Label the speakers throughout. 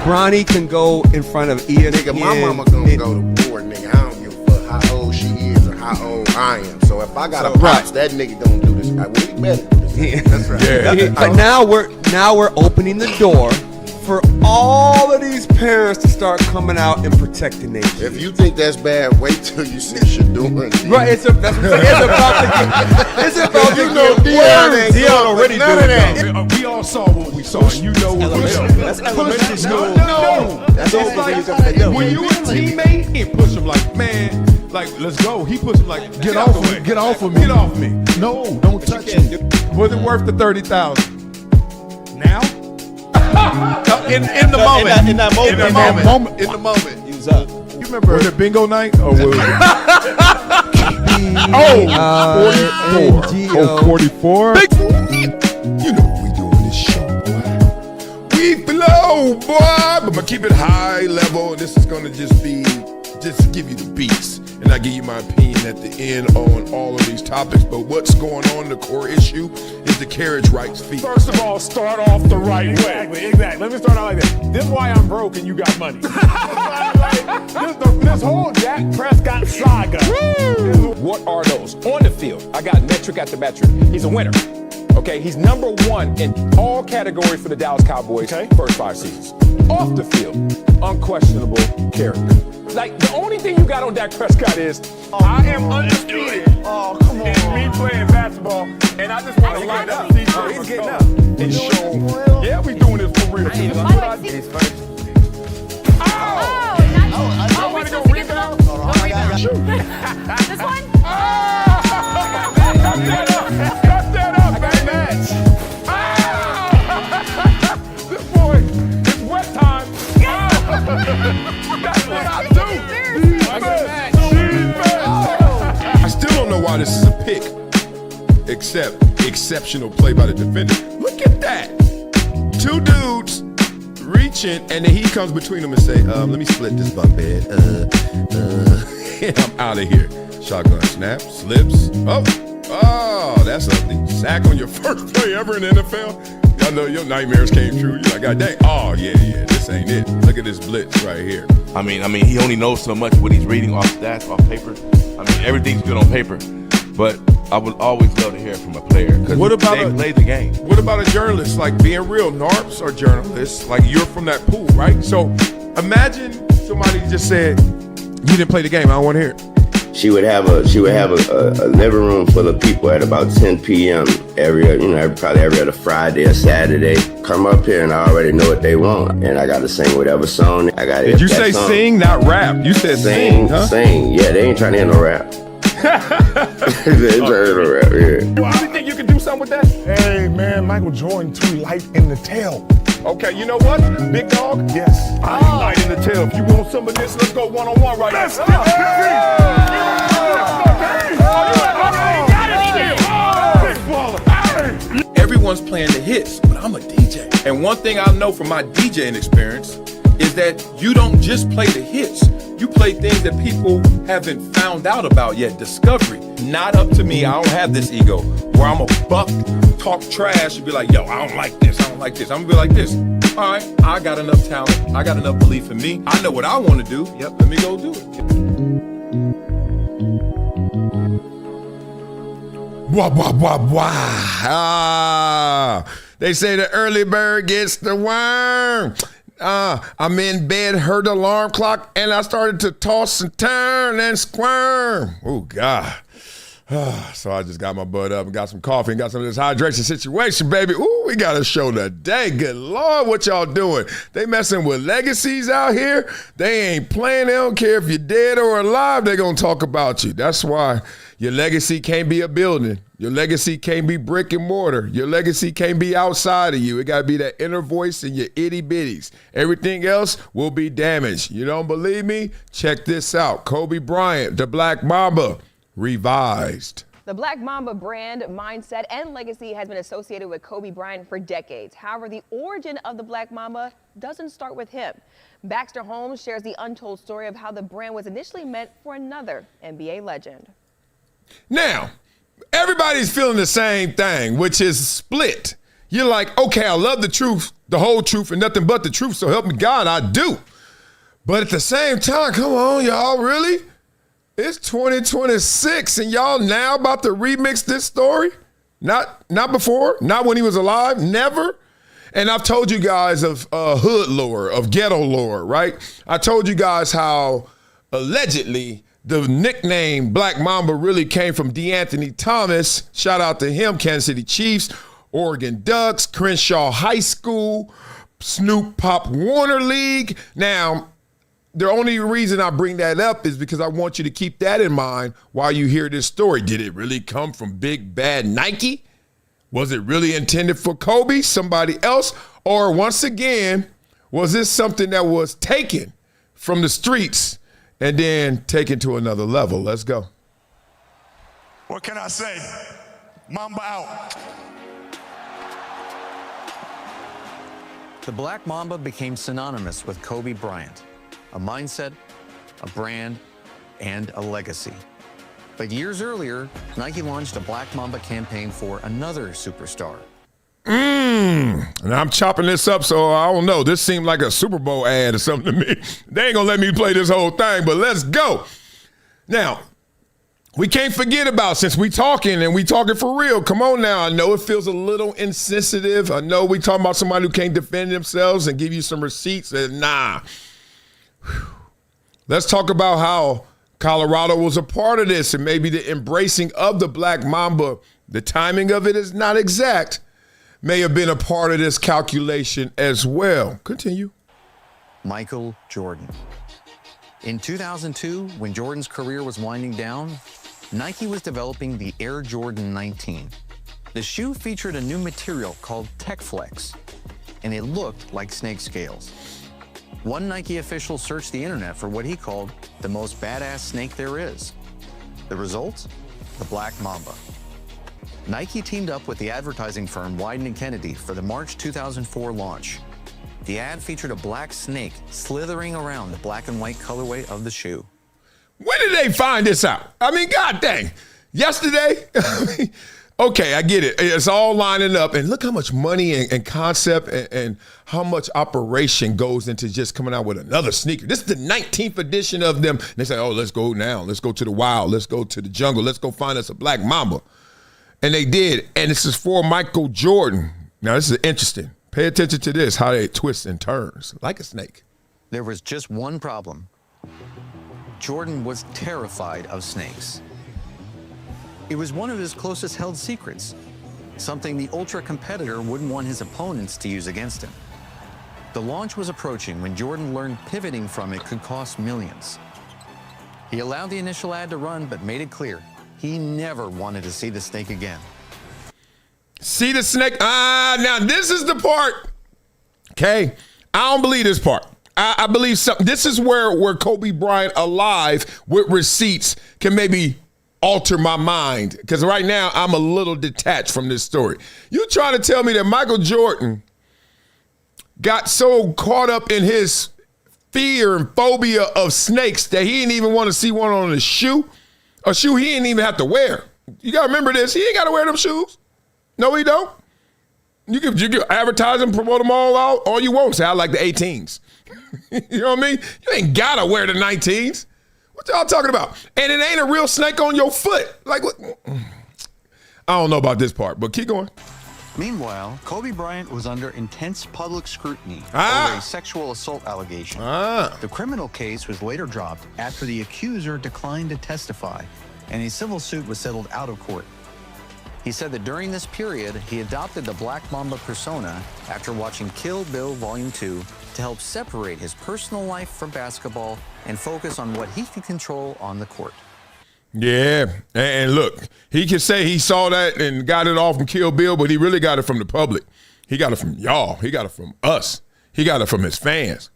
Speaker 1: Bronny can go in front of ESPN.
Speaker 2: Nigga, my mama gonna go to war, nigga. I don't give a fuck how old she is or how old I am. So if I got a pops, that nigga gonna do this. Well, he better do this. That's right.
Speaker 1: Yeah. But now we're opening the door for all of these parents to start coming out and protecting their kids.
Speaker 2: If you think that's bad, wait till you see Shadua.
Speaker 1: Right, it's about to
Speaker 2: Dion already
Speaker 3: doing that. We all saw what we saw, and you know what we saw.
Speaker 4: That's elementary school.
Speaker 3: No.
Speaker 4: That's all
Speaker 3: when you a teammate, he push him like, man, like, let's go. He push him like, get off of me. Get off of me. Get off me. No, don't touch me. Was it worth the $30,000? Now? In the moment.
Speaker 4: In
Speaker 3: the moment.
Speaker 4: He was up.
Speaker 3: You remember? Was it bingo night? Or was it? 44. You know what we do in this show, boy. We flow, boy. But I'm going to keep it high level. This is going to just give you the beats. And I give you my opinion at the end on all of these topics. But what's going on, the core issue, is the carriage rights fee.
Speaker 5: First of all, start off the right way. Exactly. Let me start out like this. This is why I'm broke and you got money. this whole Dak Prescott saga.
Speaker 6: What are those? On the field, I got metric after metric. He's a winner. Okay, he's number one in all categories for the Dallas Cowboys first 5 seasons. Off the field, unquestionable character. Like, the only thing you got on Dak Prescott is,
Speaker 5: I am undefeated. Oh, come on. And me playing basketball, and I just want to line up.
Speaker 4: He's getting up.
Speaker 5: And show. Yeah, we doing this for real.
Speaker 4: He's first.
Speaker 5: I want to go rebound.
Speaker 7: Shoot. This one?
Speaker 5: Cut that up, baby. This boy, it's wet time. That's what I do.
Speaker 3: I still don't know why this is a pick, except exceptional play by the defender. Look at that. 2 dudes reaching, and then he comes between them and say, let me split this bunk bed. And I'm out of here. Shotgun snap, slips. Oh, that's ugly. Sack on your first play ever in the NFL. I know your nightmares came true. You're like, God dang. Oh, yeah, this ain't it. Look at this blitz right here.
Speaker 8: I mean, he only knows so much what he's reading off stats, off paper. I mean, everything's good on paper. But I would always love to hear from a player because they play the game.
Speaker 3: What about a journalist? Like, being real, NARPs are journalists. Like, you're from that pool, right? So imagine somebody just said, you didn't play the game. I don't want to hear it.
Speaker 9: She would have a living room full of people at about 10 p.m. probably every other Friday or Saturday. Come up here and I already know what they want, and I got to sing whatever song.
Speaker 3: Did you say sing, not rap? You said sing, huh?
Speaker 9: Sing. Yeah, they ain't trying to hear no rap. They ain't trying to hear no rap. Yeah.
Speaker 5: Well, you think you can do something with that? Hey man, Michael Jordan too light in the tail.
Speaker 3: Okay, you know what, big dog?
Speaker 5: Yes.
Speaker 3: I ain't light in the tail. If you want some of this, let's go one-on-one right now.
Speaker 5: Let's get
Speaker 3: Everyone's playing the hits, but I'm a DJ. And one thing I know from my DJing experience is that you don't just play the hits. You play things that people haven't found out about yet. Discovery. Not up to me. I don't have this ego where I'm a buck, talk trash, and be like, yo, I don't like this. I don't like this. I'm gonna be like this. All right, I got enough talent. I got enough belief in me. I know what I want to do. Yep, let me go do it. Wah, wah, wah, wah. They say the early bird gets the worm. I'm in bed, heard the alarm clock, and I started to toss and turn and squirm. Oh, God. So I just got my butt up and got some coffee and got some of this hydration situation, baby. Ooh, we got a show today. Good Lord, what y'all doing? They messing with legacies out here. They ain't playing. They don't care if you're dead or alive. They gonna talk about you. That's why your legacy can't be a building. Your legacy can't be brick and mortar. Your legacy can't be outside of you. It gotta be that inner voice in your itty bitties. Everything else will be damaged. You don't believe me? Check this out. Kobe Bryant, the Black Mamba, revised.
Speaker 7: The Black Mamba brand, mindset, and legacy has been associated with Kobe Bryant for decades. However, the origin of the Black Mamba doesn't start with him. Baxter Holmes shares the untold story of how the brand was initially meant for another NBA legend.
Speaker 3: Now, everybody's feeling the same thing, which is split. you're like, okay, I love the truth, the whole truth, and nothing but the truth, so help me God, I do. But at the same time, come on, y'all, really? It's 2026, and y'all now about to remix this story? Not before, not when he was alive, never. And I've told you guys of hood lore, of ghetto lore, right? I told you guys how allegedly the nickname Black Mamba really came from D'Anthony Thomas. Shout out to him, Kansas City Chiefs, Oregon Ducks, Crenshaw High School, Snoop Pop Warner League. Now, the only reason I bring that up is because I want you to keep that in mind while you hear this story. Did it really come from Big Bad Nike? Was it really intended for Kobe, somebody else? Or once again, was this something that was taken from the streets and then taken to another level? Let's go.
Speaker 5: What can I say? Mamba out.
Speaker 10: The Black Mamba became synonymous with Kobe Bryant, a mindset, a brand, and a legacy. But years earlier, Nike launched a Black Mamba campaign for another superstar.
Speaker 3: And I'm chopping this up, so I don't know. This seemed like a Super Bowl ad or something to me. They ain't gonna let me play this whole thing, but let's go. Now, we can't forget about, since we talking and we talking for real, come on now. I know it feels a little insensitive. I know we talking about somebody who can't defend themselves and give you some receipts, and nah. Let's talk about how Colorado was a part of this, and maybe the embracing of the Black Mamba, the timing of it is not exact, may have been a part of this calculation as well. Continue.
Speaker 10: Michael Jordan. In 2002, when Jordan's career was winding down, Nike was developing the Air Jordan 19. The shoe featured a new material called TechFlex, and it looked like snake scales. One Nike official searched the internet for what he called the most badass snake there is. The result? The Black Mamba. Nike teamed up with the advertising firm Wieden & Kennedy for the March 2004 launch. The ad featured a black snake slithering around the black and white colorway of the shoe.
Speaker 3: When did they find this out? I mean, god dang. Yesterday? Okay, I get it. It's all lining up. And look how much money and concept and how much operation goes into just coming out with another sneaker. This is the 19th edition of them. And they say, oh, let's go now. Let's go to the wild. Let's go to the jungle. Let's go find us a Black Mamba. And they did. And this is for Michael Jordan. Now, this is interesting. Pay attention to this, how they twist and turns like a snake.
Speaker 10: There was just one problem. Jordan was terrified of snakes. It was one of his closest held secrets, something the ultra competitor wouldn't want his opponents to use against him. The launch was approaching when Jordan learned pivoting from it could cost millions. He allowed the initial ad to run, but made it clear he never wanted to see the snake again.
Speaker 3: See the snake? Now this is the part. Okay, I don't believe this part. I believe something. This is where Kobe Bryant alive with receipts can maybe alter my mind, because right now I'm a little detached from this story. You trying to tell me that Michael Jordan got so caught up in his fear and phobia of snakes that he didn't even want to see one on his shoe? A shoe he didn't even have to wear. You got to remember this. He ain't got to wear them shoes. No, he don't. You can advertise them, promote them all out, all you want. Say, I like the 18s. You know what I mean? You ain't got to wear the 19s. What y'all talking about? And it ain't a real snake on your foot. Like, what? I don't know about this part, but keep going.
Speaker 10: Meanwhile, Kobe Bryant was under intense public scrutiny over a sexual assault allegation. The criminal case was later dropped after the accuser declined to testify, and a civil suit was settled out of court. He said that during this period, he adopted the Black Mamba persona after watching Kill Bill Volume 2 to help separate his personal life from basketball and focus on what he could control on the court.
Speaker 3: Yeah, and look, he can say he saw that and got it all from Kill Bill, but he really got it from the public. He got it from y'all. He got it from us. He got it from his fans.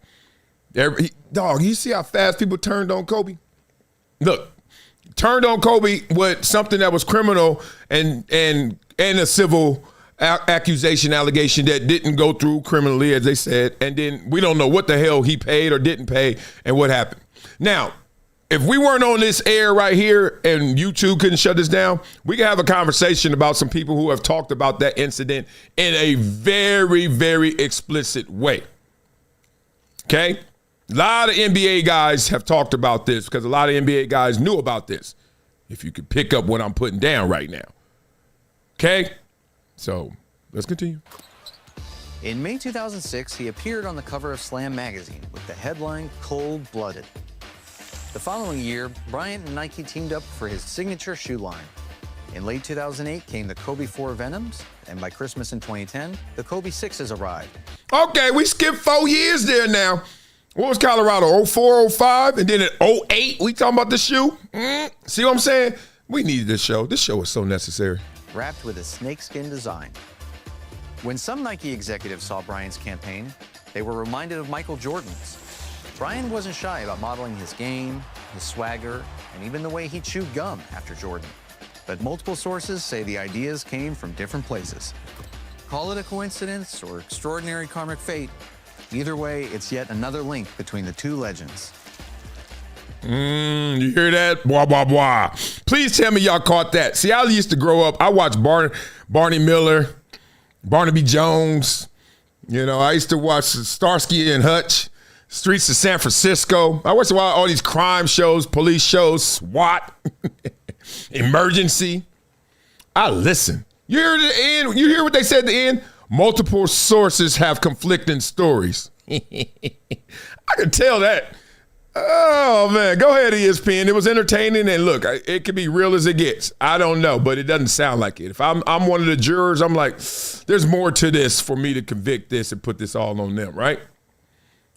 Speaker 3: Dog, you see how fast people turned on Kobe? Look, turned on Kobe with something that was criminal and a civil allegation that didn't go through criminally, as they said, and then we don't know what the hell he paid or didn't pay and what happened. Now, if we weren't on this air right here and YouTube couldn't shut this down, we could have a conversation about some people who have talked about that incident in a very, very explicit way. Okay? A lot of NBA guys have talked about this because a lot of NBA guys knew about this. If you could pick up what I'm putting down right now. Okay? So, let's continue.
Speaker 10: In May 2006, he appeared on the cover of Slam magazine with the headline, Cold-Blooded. The following year, Bryant and Nike teamed up for his signature shoe line. In late 2008 came the Kobe 4 Venoms, and by Christmas in 2010, the Kobe 6s arrived.
Speaker 3: Okay, we skipped 4 years there now. What was Colorado, 04, 05? And then in 08, we talking about the shoe? See what I'm saying? We needed this show. This show was so necessary.
Speaker 10: Wrapped with a snakeskin design. When some Nike executives saw Bryant's campaign, they were reminded of Michael Jordan's. Bryant wasn't shy about modeling his game, his swagger, and even the way he chewed gum after Jordan. But multiple sources say the ideas came from different places. Call it a coincidence or extraordinary karmic fate. Either way, it's yet another link between the two legends.
Speaker 3: You hear that? Blah, blah, blah. Please tell me y'all caught that. See, I used to grow up. I watched Barney Miller, Barnaby Jones. You know, I used to watch Starsky and Hutch, Streets of San Francisco. I watched all these crime shows, police shows, SWAT, Emergency. I listen. You hear the end? You hear what they said at the end? Multiple sources have conflicting stories. I can tell that. Oh, man. Go ahead, ESPN. It was entertaining, and look, it can be real as it gets. I don't know, but it doesn't sound like it. If I'm one of the jurors, I'm like, there's more to this for me to convict this and put this all on them, right?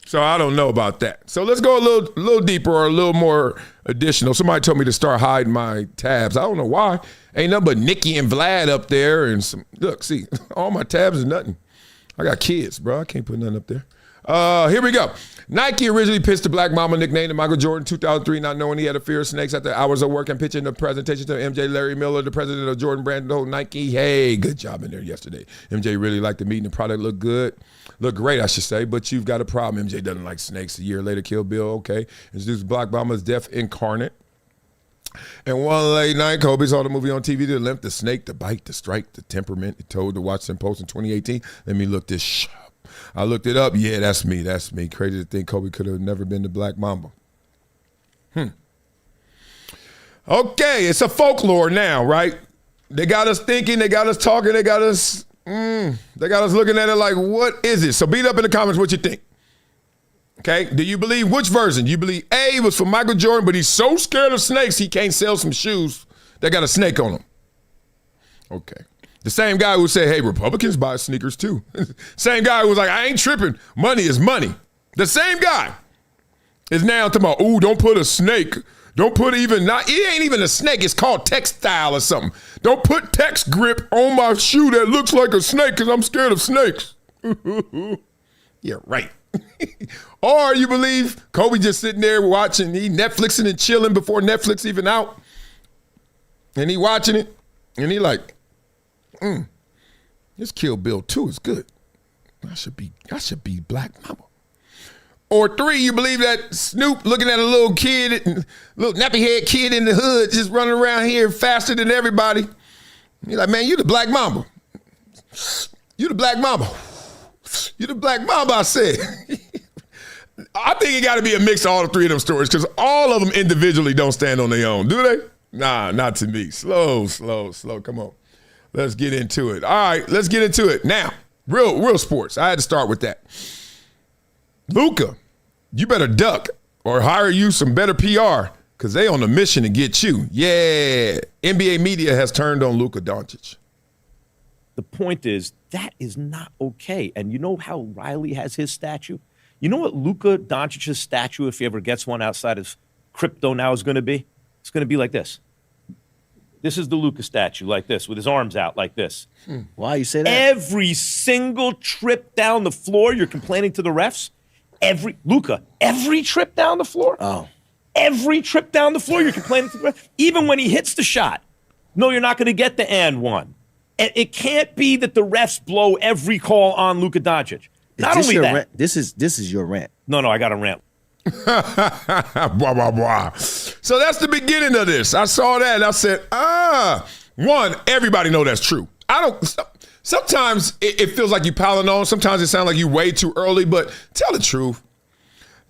Speaker 3: So I don't know about that. So let's go a little deeper or a little more additional. Somebody told me to start hiding my tabs. I don't know why. Ain't nothing but Nikki and Vlad up there. And some. Look, see, all my tabs is nothing. I got kids, bro. I can't put nothing up there. Here we go. Nike originally pitched the Black Mamba nickname to Michael Jordan in 2003, not knowing he had a fear of snakes after hours of work and pitching the presentation to MJ Larry Miller, the president of Jordan brand, told Nike, hey, good job in there yesterday. MJ really liked the meeting. The product looked good. Looked great, I should say, but you've got a problem. MJ doesn't like snakes. A year later, Kill Bill, okay. Introduced Black Mamba's death incarnate. And one late night, Kobe saw the movie on TV, the limp, the snake, the bite, the strike, the temperament. He told the Washington Post in 2018, let me look this up. I looked it up. Yeah, that's me. That's me. Crazy to think Kobe could have never been the Black Mamba. Okay, it's a folklore now, right? They got us thinking, they got us talking, they got us looking at it like, what is it? So beat up in the comments what you think. Okay, do you believe which version? You believe A was for Michael Jordan, but he's so scared of snakes he can't sell some shoes that got a snake on them. Okay. The same guy who said, hey, Republicans buy sneakers too. Same guy who was like, I ain't tripping. Money is money. The same guy is now talking about, ooh, don't put a snake. Don't put it ain't even a snake. It's called textile or something. Don't put text grip on my shoe that looks like a snake because I'm scared of snakes. Yeah, right. Or you believe Kobe just sitting there watching, he Netflixing and chilling before Netflix even out. And he watching it. And he like, this Kill Bill 2 is good. I should be Black Mamba. Or 3, you believe that Snoop looking at a little kid, little nappy head kid in the hood just running around here faster than everybody. He's like, man, you the Black Mamba. You the Black Mamba. You the Black Mamba, I said. I think it got to be a mix of all 3 of them stories because all of them individually don't stand on their own, do they? Nah, not to me. Slow. Come on. Let's get into it. All right, let's get into it. Now, real sports. I had to start with that. Luka, you better duck or hire you some better PR because they on a mission to get you. Yeah. NBA media has turned on Luka Dončić.
Speaker 11: The point is, that is not okay. And you know how Riley has his statue? You know what Luka Dončić's statue, if he ever gets one outside his crypto now, is going to be? It's going to be like this. This is the Luka statue, like this, with his arms out like this.
Speaker 12: Why you say that?
Speaker 11: Every single trip down the floor, you're complaining to the refs. Every trip down the floor.
Speaker 12: Oh.
Speaker 11: Every trip down the floor, you're complaining to the refs. Even when he hits the shot. No, you're not going to get the and one. And it can't be that the refs blow every call on Luka Dončić. Not only that.
Speaker 12: This is your rant.
Speaker 11: No, I got a rant.
Speaker 3: Blah, blah, blah. So that's the beginning of this. I saw that and I said, one, everybody know that's true. Sometimes it feels like you piling on. Sometimes it sounds like you way too early, but tell the truth.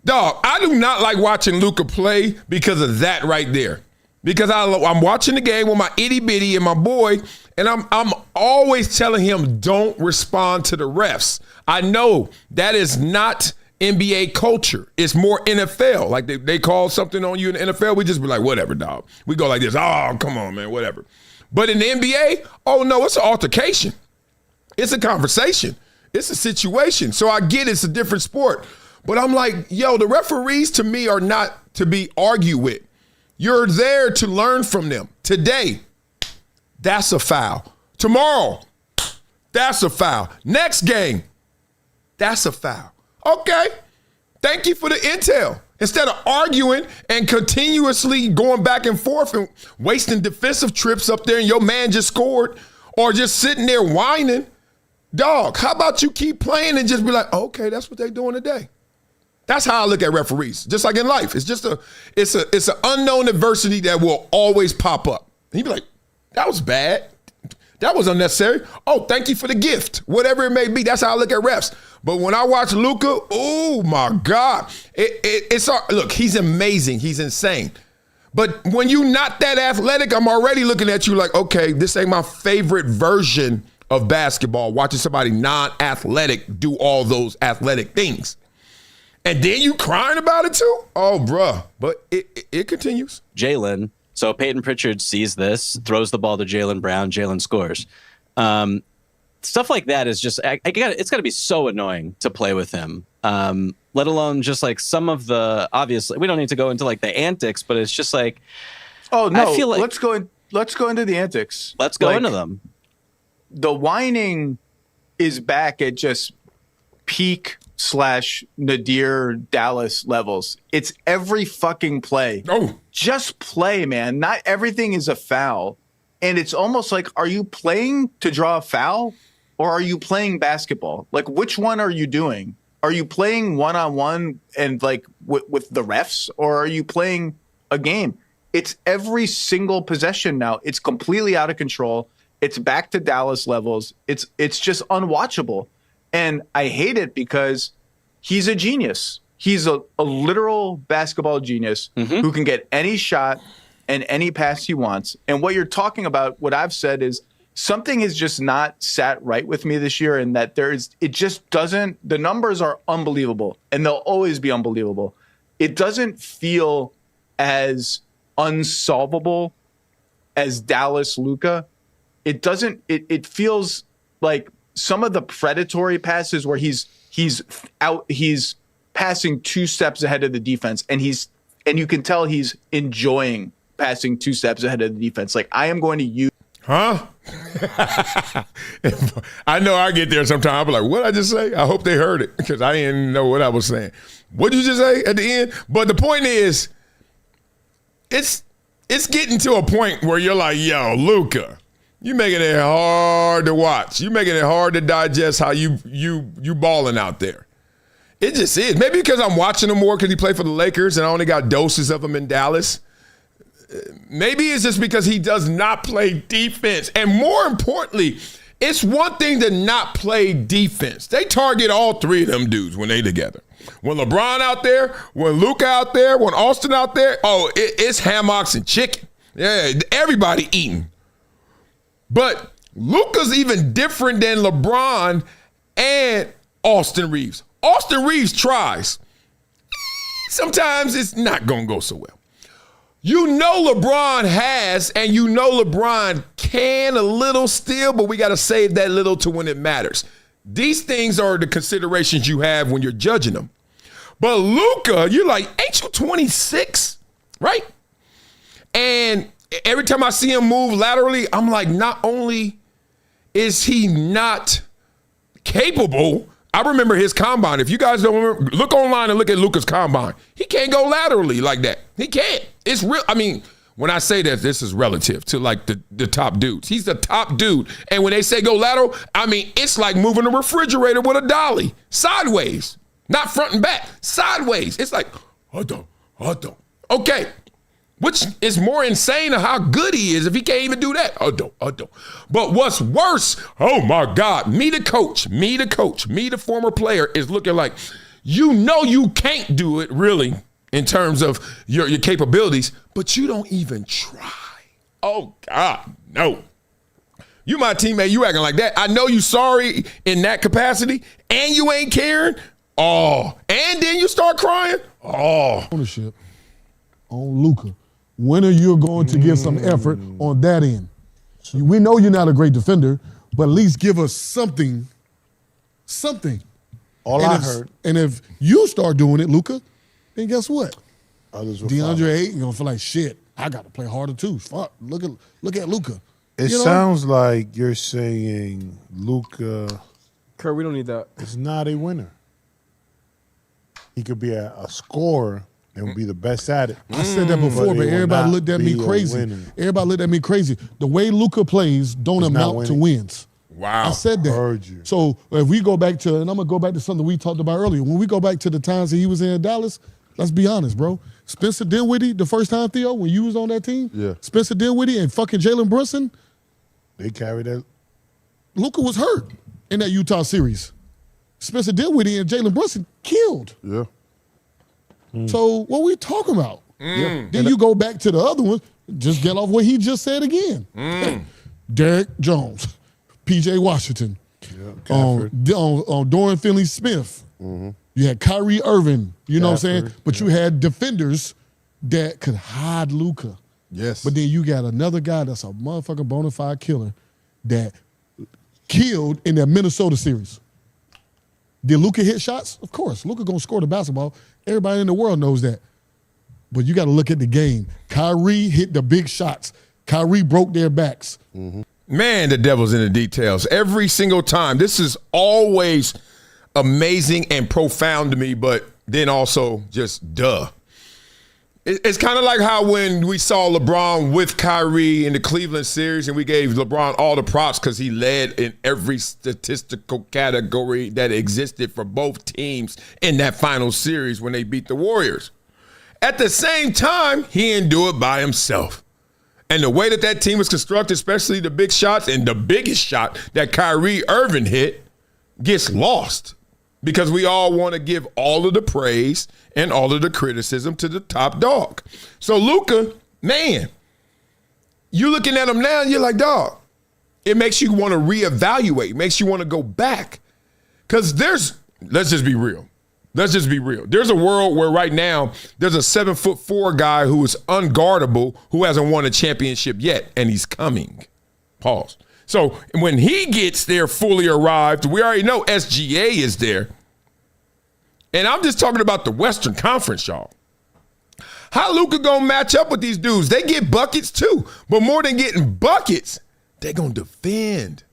Speaker 3: Dog, I do not like watching Luka play because of that right there. Because I'm watching the game with my itty bitty and my boy, and I'm always telling him, don't respond to the refs. I know that is not NBA culture. It's more NFL. Like they call something on you in the NFL, we just be like, whatever, dog. We go like this, oh, come on, man, whatever. But in the NBA, oh no, it's an altercation. It's a conversation. It's a situation. So I get it's a different sport. But I'm like, yo, the referees to me are not to be argued with. You're there to learn from them. Today, that's a foul. Tomorrow, that's a foul. Next game, that's a foul. Okay, thank you for the intel. Instead of arguing and continuously going back and forth and wasting defensive trips up there and your man just scored, or just sitting there whining, dog, how about you keep playing and just be like, okay, that's what they're doing today. That's how I look at referees. Just like in life, it's just it's an unknown adversity that will always pop up. And you be like, that was bad. That was unnecessary. Oh, thank you for the gift. Whatever it may be, that's how I look at refs. But when I watch Luka, oh my God. Look, he's amazing. He's insane. But when you're not that athletic, I'm already looking at you like, okay, this ain't my favorite version of basketball, watching somebody non-athletic do all those athletic things. And then you crying about it too? Oh, bruh. But it continues.
Speaker 12: Jalen. So Peyton Pritchard sees this, throws the ball to Jaylen Brown, Jalen scores. Stuff like that is just, it's got to be so annoying to play with him. Let alone just like some of the, obviously, we don't need to go into like the antics, but it's just like,
Speaker 13: oh no,
Speaker 12: I feel like,
Speaker 13: let's go into the antics.
Speaker 12: Let's go into them.
Speaker 13: The whining is back at just peak / Nadir Dallas levels. It's every fucking play.
Speaker 3: Oh.
Speaker 13: Just play, man. Not everything is a foul. And it's almost like, are you playing to draw a foul or are you playing basketball? Like, which one are you doing? Are you playing one-on-one and like with the refs, or are you playing a game? It's every single possession now. It's completely out of control. It's back to Dallas levels. It's just unwatchable. And I hate it because he's a genius. He's a literal basketball genius who can get any shot and any pass he wants. And what you're talking about, what I've said is something has just not sat right with me this year, and that it just doesn't, the numbers are unbelievable and they'll always be unbelievable. It doesn't feel as unsolvable as Dallas Luka. It doesn't, it feels like some of the predatory passes where he's passing 2 steps ahead of the defense, and you can tell he's enjoying passing 2 steps ahead of the defense. Like, I am going to use.
Speaker 3: Huh? I know I get there sometimes. I'll be like, what did I just say? I hope they heard it because I didn't know what I was saying. What did you just say at the end? But the point is, it's getting to a point where you're like, yo, Luka, you making it hard to watch. You making it hard to digest how you balling out there. It just is. Maybe because I'm watching him more because he played for the Lakers and I only got doses of him in Dallas. Maybe it's just because he does not play defense. And more importantly, it's one thing to not play defense. They target all 3 of them dudes when they together. When LeBron out there, when Luka out there, when Austin out there, it's hammocks and chicken. Yeah, everybody eating. But Luka's even different than LeBron and Austin Reeves. Austin Reeves tries. Sometimes it's not going to go so well. You know LeBron has, and you know LeBron can a little still, but we got to save that little to when it matters. These things are the considerations you have when you're judging them. But Luka, you're like, ain't you 26, right? And every time I see him move laterally, I'm like, not only is he not capable, I remember his combine. If you guys don't remember, look online and look at Luka's combine. He can't go laterally like that. He can't. It's real. I mean, when I say that, this is relative to like the top dudes. He's the top dude. And when they say go lateral, I mean, it's like moving a refrigerator with a dolly. Sideways. Not front and back. Sideways. It's like, Okay. Which is more insane than how good he is if he can't even do that. But what's worse, oh my God, me the coach, me the former player is looking like, you can't do it really in terms of your capabilities, but you don't even try. Oh God, no. You my teammate, you acting like that. I know you sorry in that capacity and you ain't caring. Oh, and then you start crying. Oh.
Speaker 14: Ownership on Luka. When are you going to give some effort on that end? We know you're not a great defender, but at least give us something.
Speaker 15: Heard.
Speaker 14: And if you start doing it, Luka, then guess what?
Speaker 15: Others will
Speaker 14: DeAndre Ayton gonna feel like shit. I got to play harder too. Fuck. Look at Luka.
Speaker 15: It sounds like you're saying Luka.
Speaker 4: Kerr, we don't need that.
Speaker 15: Is not a winner. He could be a scorer and be the best at it.
Speaker 14: I said that before, but everybody looked at me crazy. Everybody looked at me crazy. The way Luka plays don't amount to wins.
Speaker 3: Wow.
Speaker 14: I said that.
Speaker 15: Heard you.
Speaker 14: So if we go back to, and I'm going to go back to something we talked about earlier. When we go back to the times that he was in Dallas, let's be honest, bro. Spencer Dinwiddie, the first time, Theo, when you was on that team, Spencer Dinwiddie and fucking Jalen Brunson,
Speaker 15: they carried that.
Speaker 14: Luka was hurt in that Utah series. Spencer Dinwiddie and Jalen Brunson killed.
Speaker 15: Yeah.
Speaker 14: So what we talking about? Then you go back to the other one, just get off what he just said again. Derek Jones, P.J. Washington, Dorian Finney-Smith. You had Kyrie Irving, you know what I'm saying? But you had defenders that could hide Luka.
Speaker 3: Yes.
Speaker 14: But then you got another guy that's a motherfucking bona fide killer that killed in that Minnesota series. Did Luka hit shots? Of course. Luka gonna score the basketball. Everybody in the world knows that. But you got to look at the game. Kyrie hit the big shots. Kyrie broke their backs.
Speaker 3: Man, the devil's in the details. Every single time. This is always amazing and profound to me, but then also just duh. It's kind of like how when we saw LeBron with Kyrie in the Cleveland series and we gave LeBron all the props because he led in every statistical category that existed for both teams in that final series when they beat the Warriors. At the same time, he didn't do it by himself. And the way that team was constructed, especially the big shots, and the biggest shot that Kyrie Irving hit gets lost. Because we all want to give all of the praise and all of the criticism to the top dog. So Luka, man, you looking at him now and you're like, dog, it makes you want to reevaluate, makes you want to go back. Because let's just be real. There's a world where right now there's a 7'4" guy who is unguardable who hasn't won a championship yet, and he's coming. Pause. So when he gets there fully arrived, we already know SGA is there. And I'm just talking about the Western Conference, y'all. How Luka gonna match up with these dudes? They get buckets too, but more than getting buckets, they gonna defend.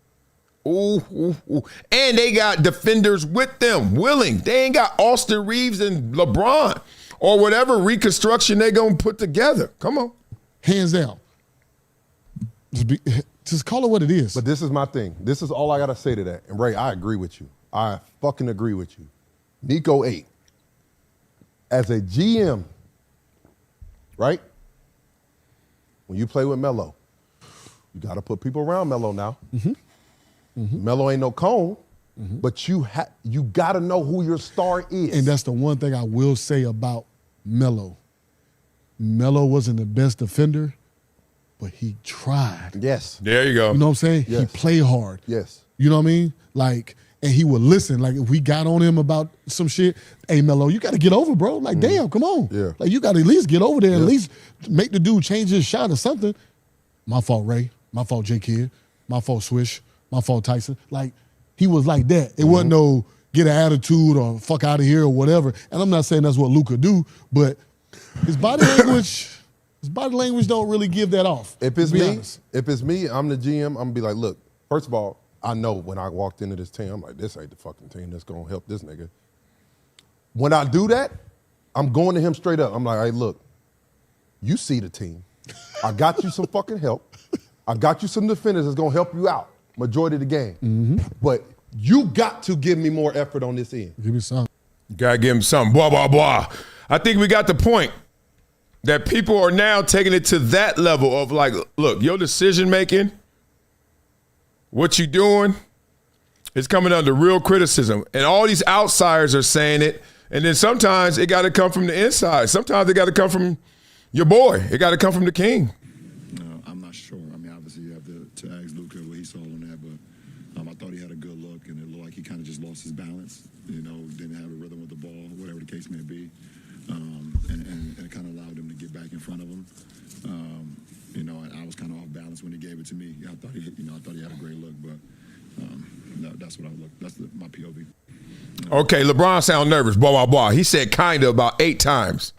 Speaker 3: Ooh. And they got defenders with them, willing. They ain't got Austin Reeves and LeBron or whatever reconstruction they gonna put together. Come on.
Speaker 14: Hands down. Just call it what it is.
Speaker 16: But this is my thing. This is all I got to say to that. And Ray, I agree with you. I fucking agree with you. Nico 8. As a GM, right? When you play with Melo, you got to put people around Melo now. Melo ain't no cone, but you got to know who your star is.
Speaker 14: And that's the one thing I will say about Melo. Melo wasn't the best defender, but he tried.
Speaker 16: Yes.
Speaker 3: There you go.
Speaker 14: You know what I'm saying?
Speaker 16: Yes.
Speaker 14: He played hard.
Speaker 16: Yes.
Speaker 14: You know what I mean? Like, and he would listen. Like, if we got on him about some shit, hey, Melo, you got to get over, bro. Like, damn, come on.
Speaker 16: Yeah.
Speaker 14: Like, you got to at least get over there, at least make the dude change his shot or something. My fault, Ray. My fault, J-Kid. My fault, Swish. My fault, Tyson. Like, he was like that. It wasn't no get an attitude or fuck out of here or whatever. And I'm not saying that's what Luka do, but his body language... His body language don't really give that off.
Speaker 16: If it's me, I'm the GM, I'm gonna be like, look, first of all, I know when I walked into this team, I'm like, this ain't the fucking team that's gonna help this nigga. When I do that, I'm going to him straight up. I'm like, hey, look, you see the team. I got you some fucking help. I got you some defenders that's gonna help you out majority of the game. But you got to give me more effort on this end.
Speaker 14: Give me some.
Speaker 3: Gotta give him something. Blah, blah, blah. I think we got the point that people are now taking it to that level of like, look, your decision making, what you doing, is coming under real criticism. And all these outsiders are saying it. And then sometimes it got to come from the inside. Sometimes it got to come from your boy. It got to come from the king.
Speaker 17: I'm not sure. I mean, obviously you have to ask Luka what he saw on that, but I thought he had a good look, and it looked like he kind of just lost his balance. Didn't have a rhythm with the ball, whatever the case may be, and it kind of allowed him to get back in front of him. And I was kind of off balance when he gave it to me. I thought he had a great look, but that's what I looked. That's my POV.
Speaker 3: Okay, LeBron sound nervous. Blah, blah, blah. He said kind of about 8 times.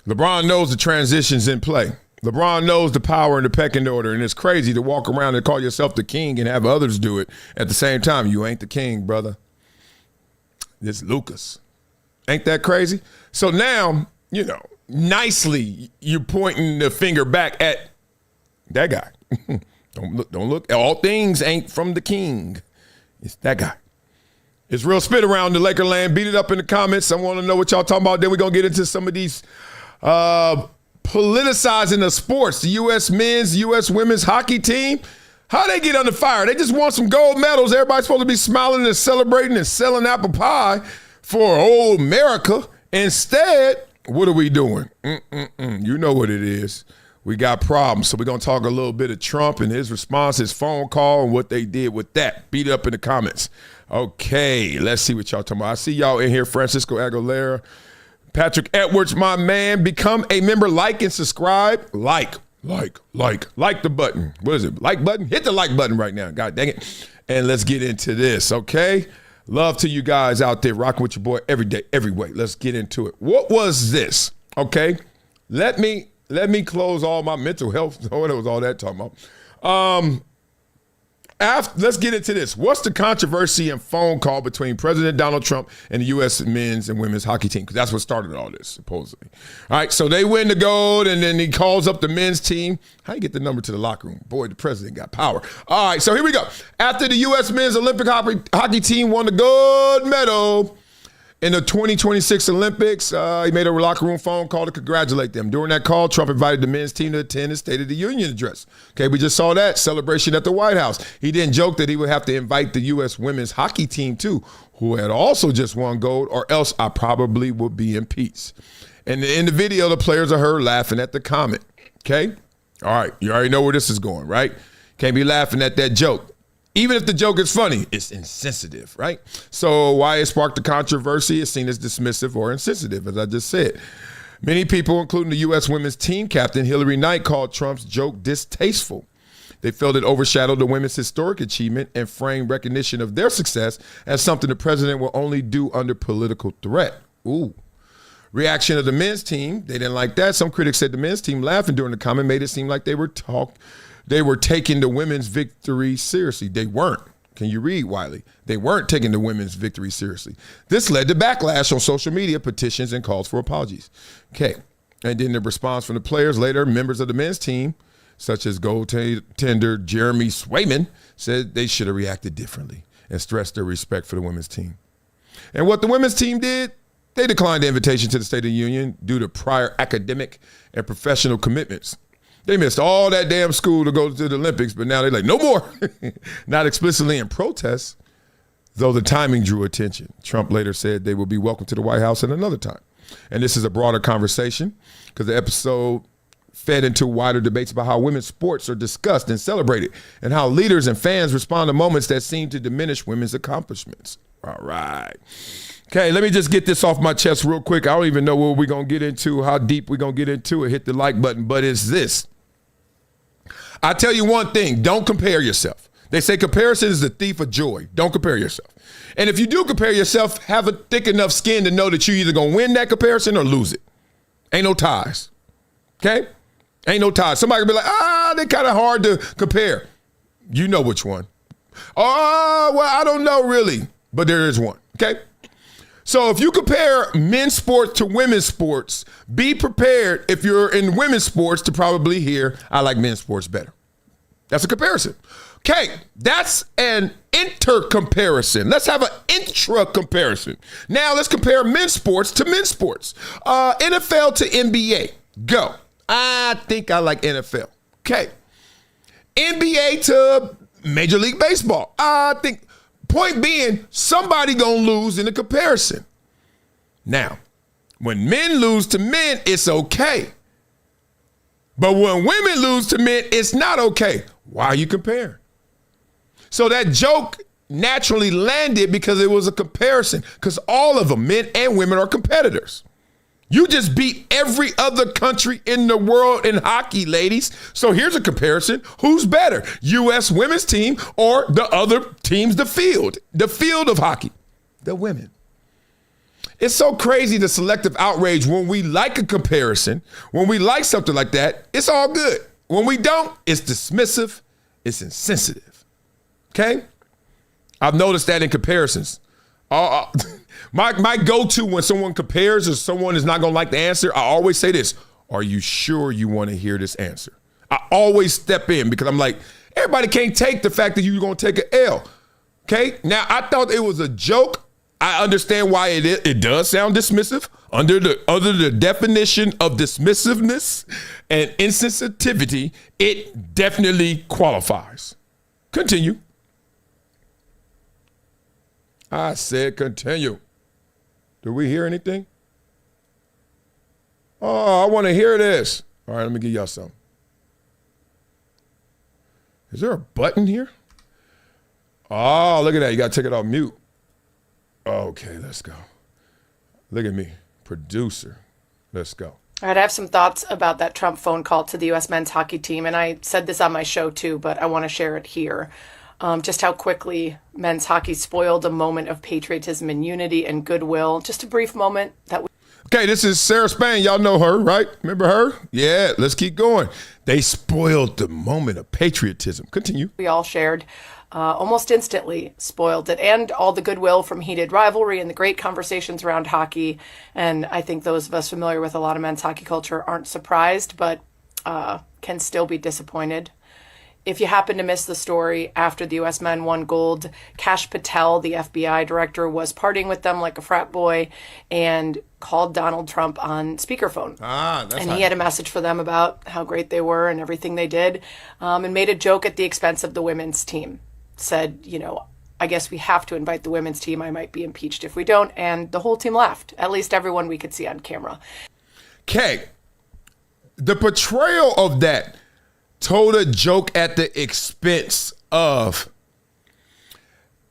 Speaker 3: LeBron knows the transition's in play. LeBron knows the power and the pecking order, and it's crazy to walk around and call yourself the king and have others do it at the same time. You ain't the king, brother. It's Lucas. Ain't that crazy? So now, nicely you're pointing the finger back at that guy. Don't look. All things ain't from the king. It's that guy. It's real spit around the Laker land. Beat it up in the comments. I want to know what y'all talking about. Then we're going to get into some of these politicizing the sports. The U.S. men's, U.S. women's hockey team. How they get under fire? They just want some gold medals. Everybody's supposed to be smiling and celebrating and selling apple pie for old America. Instead, what are we doing? You know what it is. We got problems. So we're going to talk a little bit of Trump and his response, his phone call, and what they did with that. Beat it up in the comments. Okay, let's see what y'all talking about. I see y'all in here. Francisco Aguilera, Patrick Edwards, my man. Become a member, like and subscribe. Like the button. What is it? Like button? Hit the like button right now. God dang it. And let's get into this, okay? Love to you guys out there rocking with your boy every day, every way. Let's get into it. What was this? Okay, let me close all my mental health. What was all that talking about? Let's get into this. What's the controversy and phone call between President Donald Trump and the U.S. men's and women's hockey team? Because that's what started all this, supposedly. All right, so they win the gold, and then he calls up the men's team. How you get the number to the locker room? Boy, the president got power. All right, so here we go. After the U.S. men's Olympic hockey team won the gold medal in the 2026 Olympics, he made a locker room phone call to congratulate them. During that call, Trump invited the men's team to attend his State of the Union address. Okay, we just saw that celebration at the White House. He didn't joke that he would have to invite the U.S. women's hockey team too, who had also just won gold, or else I probably would be in peace. And in the video, the players are heard laughing at the comment. Okay? All right, you already know where this is going, right? Can't be laughing at that joke. Even if the joke is funny, it's insensitive, right? So why it sparked the controversy is seen as dismissive or insensitive, as I just said. Many people, including the U.S. women's team captain Hillary Knight, called Trump's joke distasteful. They felt it overshadowed the women's historic achievement and framed recognition of their success as something the president will only do under political threat. Ooh. Reaction of the men's team, they didn't like that. Some critics said the men's team laughing during the comment made it seem like they were taking the women's victory seriously. They weren't. Can you read, Wiley? They weren't taking the women's victory seriously. This led to backlash on social media, petitions, and calls for apologies. Okay. And then the response from the players later, members of the men's team, such as goaltender Jeremy Swayman, said they should have reacted differently and stressed their respect for the women's team. And what the women's team did, they declined the invitation to the State of the Union due to prior academic and professional commitments. They missed all that damn school to go to the Olympics, but now they're like, no more. Not explicitly in protest, though the timing drew attention. Trump later said they will be welcome to the White House at another time. And this is a broader conversation because the episode fed into wider debates about how women's sports are discussed and celebrated and how leaders and fans respond to moments that seem to diminish women's accomplishments. All right. Okay, let me just get this off my chest real quick. I don't even know what we're going to get into, how deep we're going to get into it. Hit the like button, but it's this. I tell you one thing, don't compare yourself. They say comparison is the thief of joy. Don't compare yourself. And if you do compare yourself, have a thick enough skin to know that you're either going to win that comparison or lose it. Ain't no ties. Okay? Ain't no ties. Somebody will be like, they're kind of hard to compare. You know which one. Oh, well, I don't know really, but there is one. Okay? So if you compare men's sports to women's sports, be prepared if you're in women's sports to probably hear, I like men's sports better. That's a comparison. Okay, that's an inter-comparison. Let's have an intra-comparison. Now let's compare men's sports to men's sports. NFL to NBA. Go. I think I like NFL. Okay. NBA to Major League Baseball. I think, point being, somebody gonna lose in the comparison. Now, when men lose to men, it's okay. But when women lose to men, it's not okay. Why are you comparing? So that joke naturally landed because it was a comparison, because all of them, men and women, are competitors. You just beat every other country in the world in hockey, ladies. So here's a comparison. Who's better, U.S. women's team or the other teams, the field of hockey? The women. It's so crazy, the selective outrage. When we like a comparison, when we like something like that, it's all good. When we don't, it's dismissive, it's insensitive. Okay? I've noticed that in comparisons. My go-to when someone compares or someone is not going to like the answer, I always say this: are you sure you want to hear this answer? I always step in because I'm like, everybody can't take the fact that you're going to take an L. Okay? Now, I thought it was a joke. I understand why it does sound dismissive. Under the definition of dismissiveness and insensitivity, it definitely qualifies. Continue. I said continue. Do we hear anything? Oh, I want to hear this. All right, let me give y'all some. Is there a button here? Oh, look at that. You got to take it off mute. Okay, let's go. Look at me, producer. Let's go.
Speaker 18: All right, I have some thoughts about that Trump phone call to the U.S. men's hockey team, and I said this on my show too, but I want to share it here. Just how quickly men's hockey spoiled a moment of patriotism and unity and goodwill. Just a brief moment that
Speaker 3: Okay, this is Sarah Spain. Y'all know her, right? Remember her? Yeah, let's keep going. They spoiled the moment of patriotism. Continue.
Speaker 18: we all shared. Almost instantly spoiled it, and all the goodwill from heated rivalry and the great conversations around hockey. And I think those of us familiar with a lot of men's hockey culture aren't surprised, but can still be disappointed. If you happen to miss the story, after the U.S. men won gold, Kash Patel, the FBI director, was partying with them like a frat boy and called Donald Trump on speakerphone. And he had a message for them about how great they were and everything they did, and made a joke at the expense of the women's team. Said, I guess we have to invite the women's team. I might be impeached if we don't. And the whole team laughed, at least everyone we could see on camera.
Speaker 3: Okay, the portrayal of that told a joke at the expense of,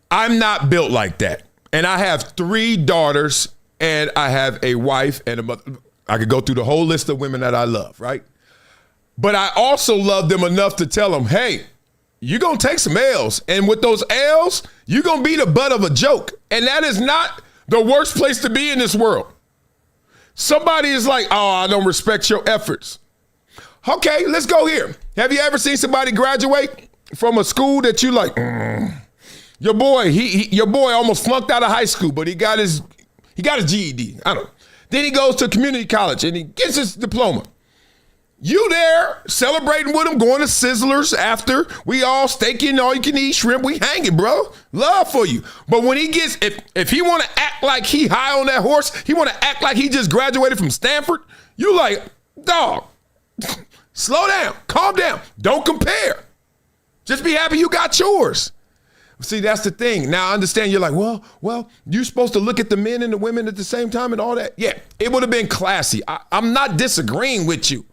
Speaker 3: I'm not built like that. And I have 3 daughters and I have a wife and a mother. I could go through the whole list of women that I love, right? But I also love them enough to tell them, hey, you're going to take some L's. And with those L's, you're going to be the butt of a joke. And that is not the worst place to be in this world. Somebody is like, oh, I don't respect your efforts. Okay, let's go here. Have you ever seen somebody graduate from a school that you like, your boy almost flunked out of high school, but he got his GED. I don't know. Then he goes to community college and he gets his diploma. You there celebrating with him, going to Sizzlers after, we all steaking, all you can eat shrimp, we hanging, bro. Love for you. But when he gets, if he want to act like he high on that horse, he want to act like he just graduated from Stanford, you like, dog, slow down, calm down, don't compare. Just be happy you got yours. See, that's the thing. Now I understand you're like, well, you're supposed to look at the men and the women at the same time and all that. Yeah, it would have been classy. I'm not disagreeing with you.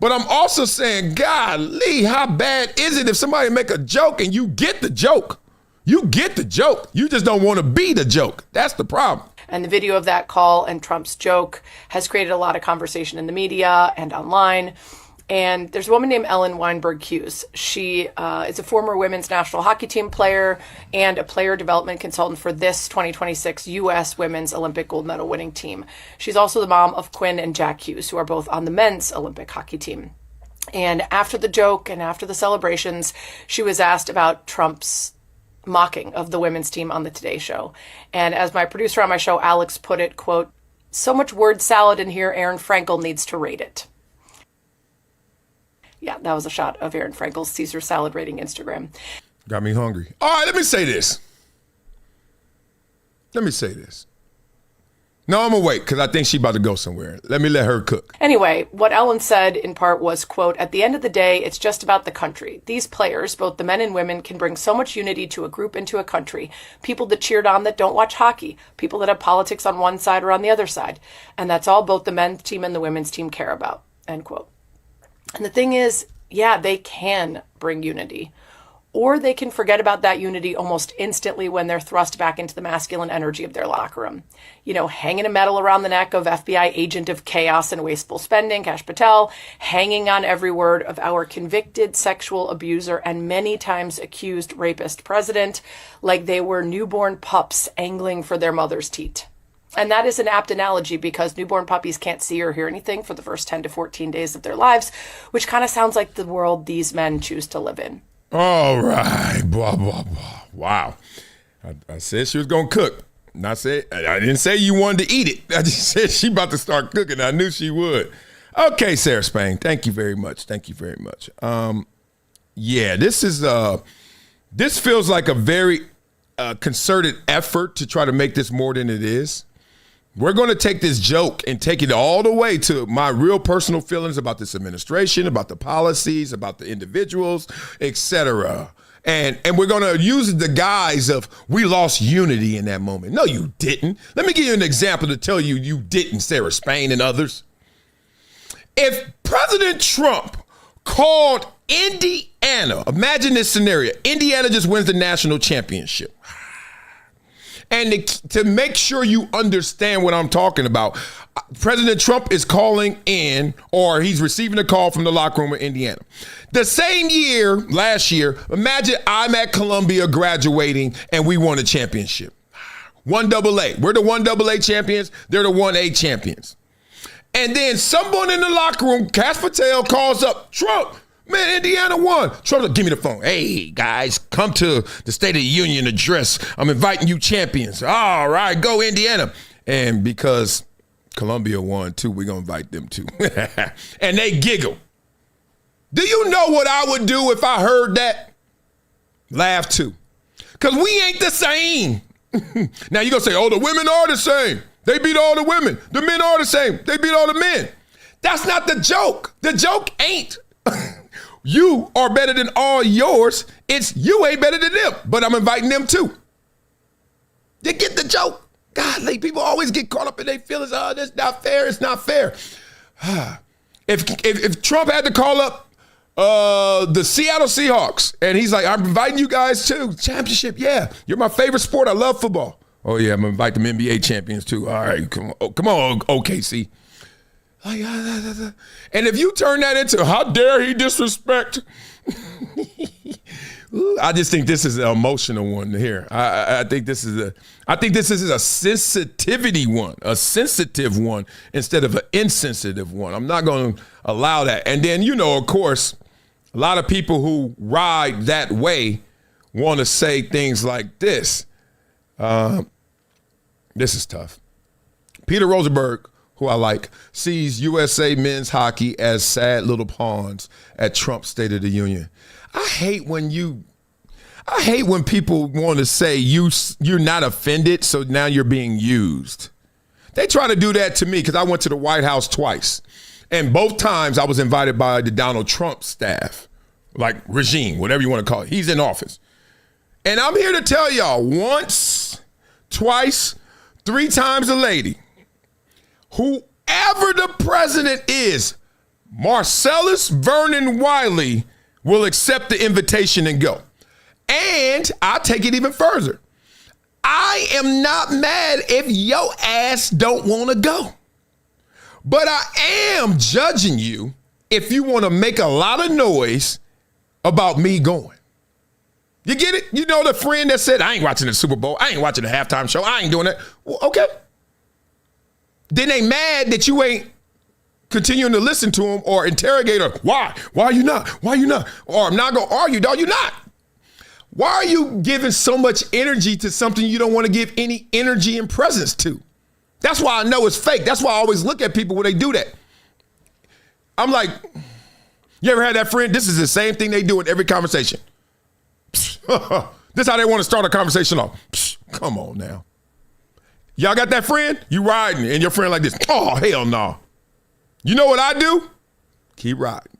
Speaker 3: But I'm also saying, golly, how bad is it if somebody make a joke and you get the joke? You get the joke. You just don't want to be the joke. That's the problem.
Speaker 18: And the video of that call and Trump's joke has created a lot of conversation in the media and online. And there's a woman named Ellen Weinberg Hughes. She is a former women's national hockey team player and a player development consultant for this 2026 U.S. women's Olympic gold medal winning team. She's also the mom of Quinn and Jack Hughes, who are both on the men's Olympic hockey team. And after the joke and after the celebrations, she was asked about Trump's mocking of the women's team on the Today Show. And as my producer on my show, Alex, put it, quote, "So much word salad in here, Aaron Frankel needs to rate it." Yeah, that was a shot of Aaron Frankel's Caesar salad rating Instagram.
Speaker 3: Got me hungry. All right, let me say this. No, I'm going to wait because I think she's about to go somewhere. Let her cook.
Speaker 18: Anyway, what Ellen said in part was, quote, "At the end of the day, it's just about the country. These players, both the men and women, can bring so much unity to a group and to a country. People that cheered on that don't watch hockey. People that have politics on one side or on the other side. And that's all both the men's team and the women's team care about," end quote. And the thing is, yeah, they can bring unity. Or they can forget about that unity almost instantly when they're thrust back into the masculine energy of their locker room. You know, hanging a medal around the neck of FBI agent of chaos and wasteful spending, Kash Patel, hanging on every word of our convicted sexual abuser and many times accused rapist president, like they were newborn pups angling for their mother's teat. And that is an apt analogy because newborn puppies can't see or hear anything for the first 10 to 14 days of their lives, which kind of sounds like the world these men choose to live in.
Speaker 3: All right, blah, blah, blah. Wow. I said she was going to cook. And I didn't say you wanted to eat it. I just said she about to start cooking. I knew she would. Okay, Sarah Spain. Thank you very much. Yeah, this feels like a very concerted effort to try to make this more than it is. We're going to take this joke and take it all the way to my real personal feelings about this administration, about the policies, about the individuals, etc. And we're going to use the guise of we lost unity in that moment. No, you didn't. Let me give you an example to tell you you didn't, Sarah Spain and others. If President Trump called Indiana, imagine this scenario. Indiana just wins the national championship. And to make sure you understand what I'm talking about, President Trump is calling in, or he's receiving a call from the locker room in Indiana. The same year, last year, imagine I'm at Columbia graduating and we won a championship. 1AA. We're the 1AA champions. They're the 1A champions. And then someone in the locker room, Kash Patel, calls up, "Trump, man, Indiana won." Trump's like, "Give me the phone. Hey, guys, come to the State of the Union address. I'm inviting you champions." "All right, go Indiana." And because Columbia won too, we're going to invite them too. And they giggle. Do you know what I would do if I heard that? Laugh too. Because we ain't the same. Now you're going to say, "Oh, the women are the same. They beat all the women. The men are the same. They beat all the men." That's not the joke. The joke ain't you are better than all yours. It's you ain't better than them, but I'm inviting them too. You get the joke? Golly, people always get caught up in their feelings. "Oh, that's not fair. It's not fair." If Trump had to call up the Seattle Seahawks and he's like, "I'm inviting you guys too. Championship, yeah. You're my favorite sport. I love football." "Oh yeah, I'm gonna invite them NBA champions too." "All right, come on, OKC." And if you turn that into "how dare he disrespect," I just think this is an emotional one here. I think this is a sensitivity one, a sensitive one instead of an insensitive one. I'm not going to allow that. And then, of course, a lot of people who ride that way want to say things like this. This is tough. Peter Rosenberg, who I like, sees USA men's hockey as sad little pawns at Trump's State of the Union. I hate when people want to say you're not offended, so now you're being used. They try to do that to me because I went to the White House twice. And both times I was invited by the Donald Trump staff, like regime, whatever you want to call it. He's in office. And I'm here to tell y'all, once, twice, 3 times a lady, whoever the president is, Marcellus Vernon Wiley will accept the invitation and go. And I'll take it even further. I am not mad if your ass don't want to go. But I am judging you if you want to make a lot of noise about me going. You get it? You know the friend that said, "I ain't watching the Super Bowl. I ain't watching the halftime show. I ain't doing that." Well, okay. Then they mad that you ain't continuing to listen to them or interrogate her. Why? Why are you not? Why are you not? Or I'm not going to argue, dog. You're not. Why are you giving so much energy to something you don't want to give any energy and presence to? That's why I know it's fake. That's why I always look at people when they do that. I'm like, you ever had that friend? This is the same thing they do in every conversation. This how they want to start a conversation off. Psh, come on now. Y'all got that friend? You riding and your friend like this. Oh, hell no. You know what I do? Keep riding.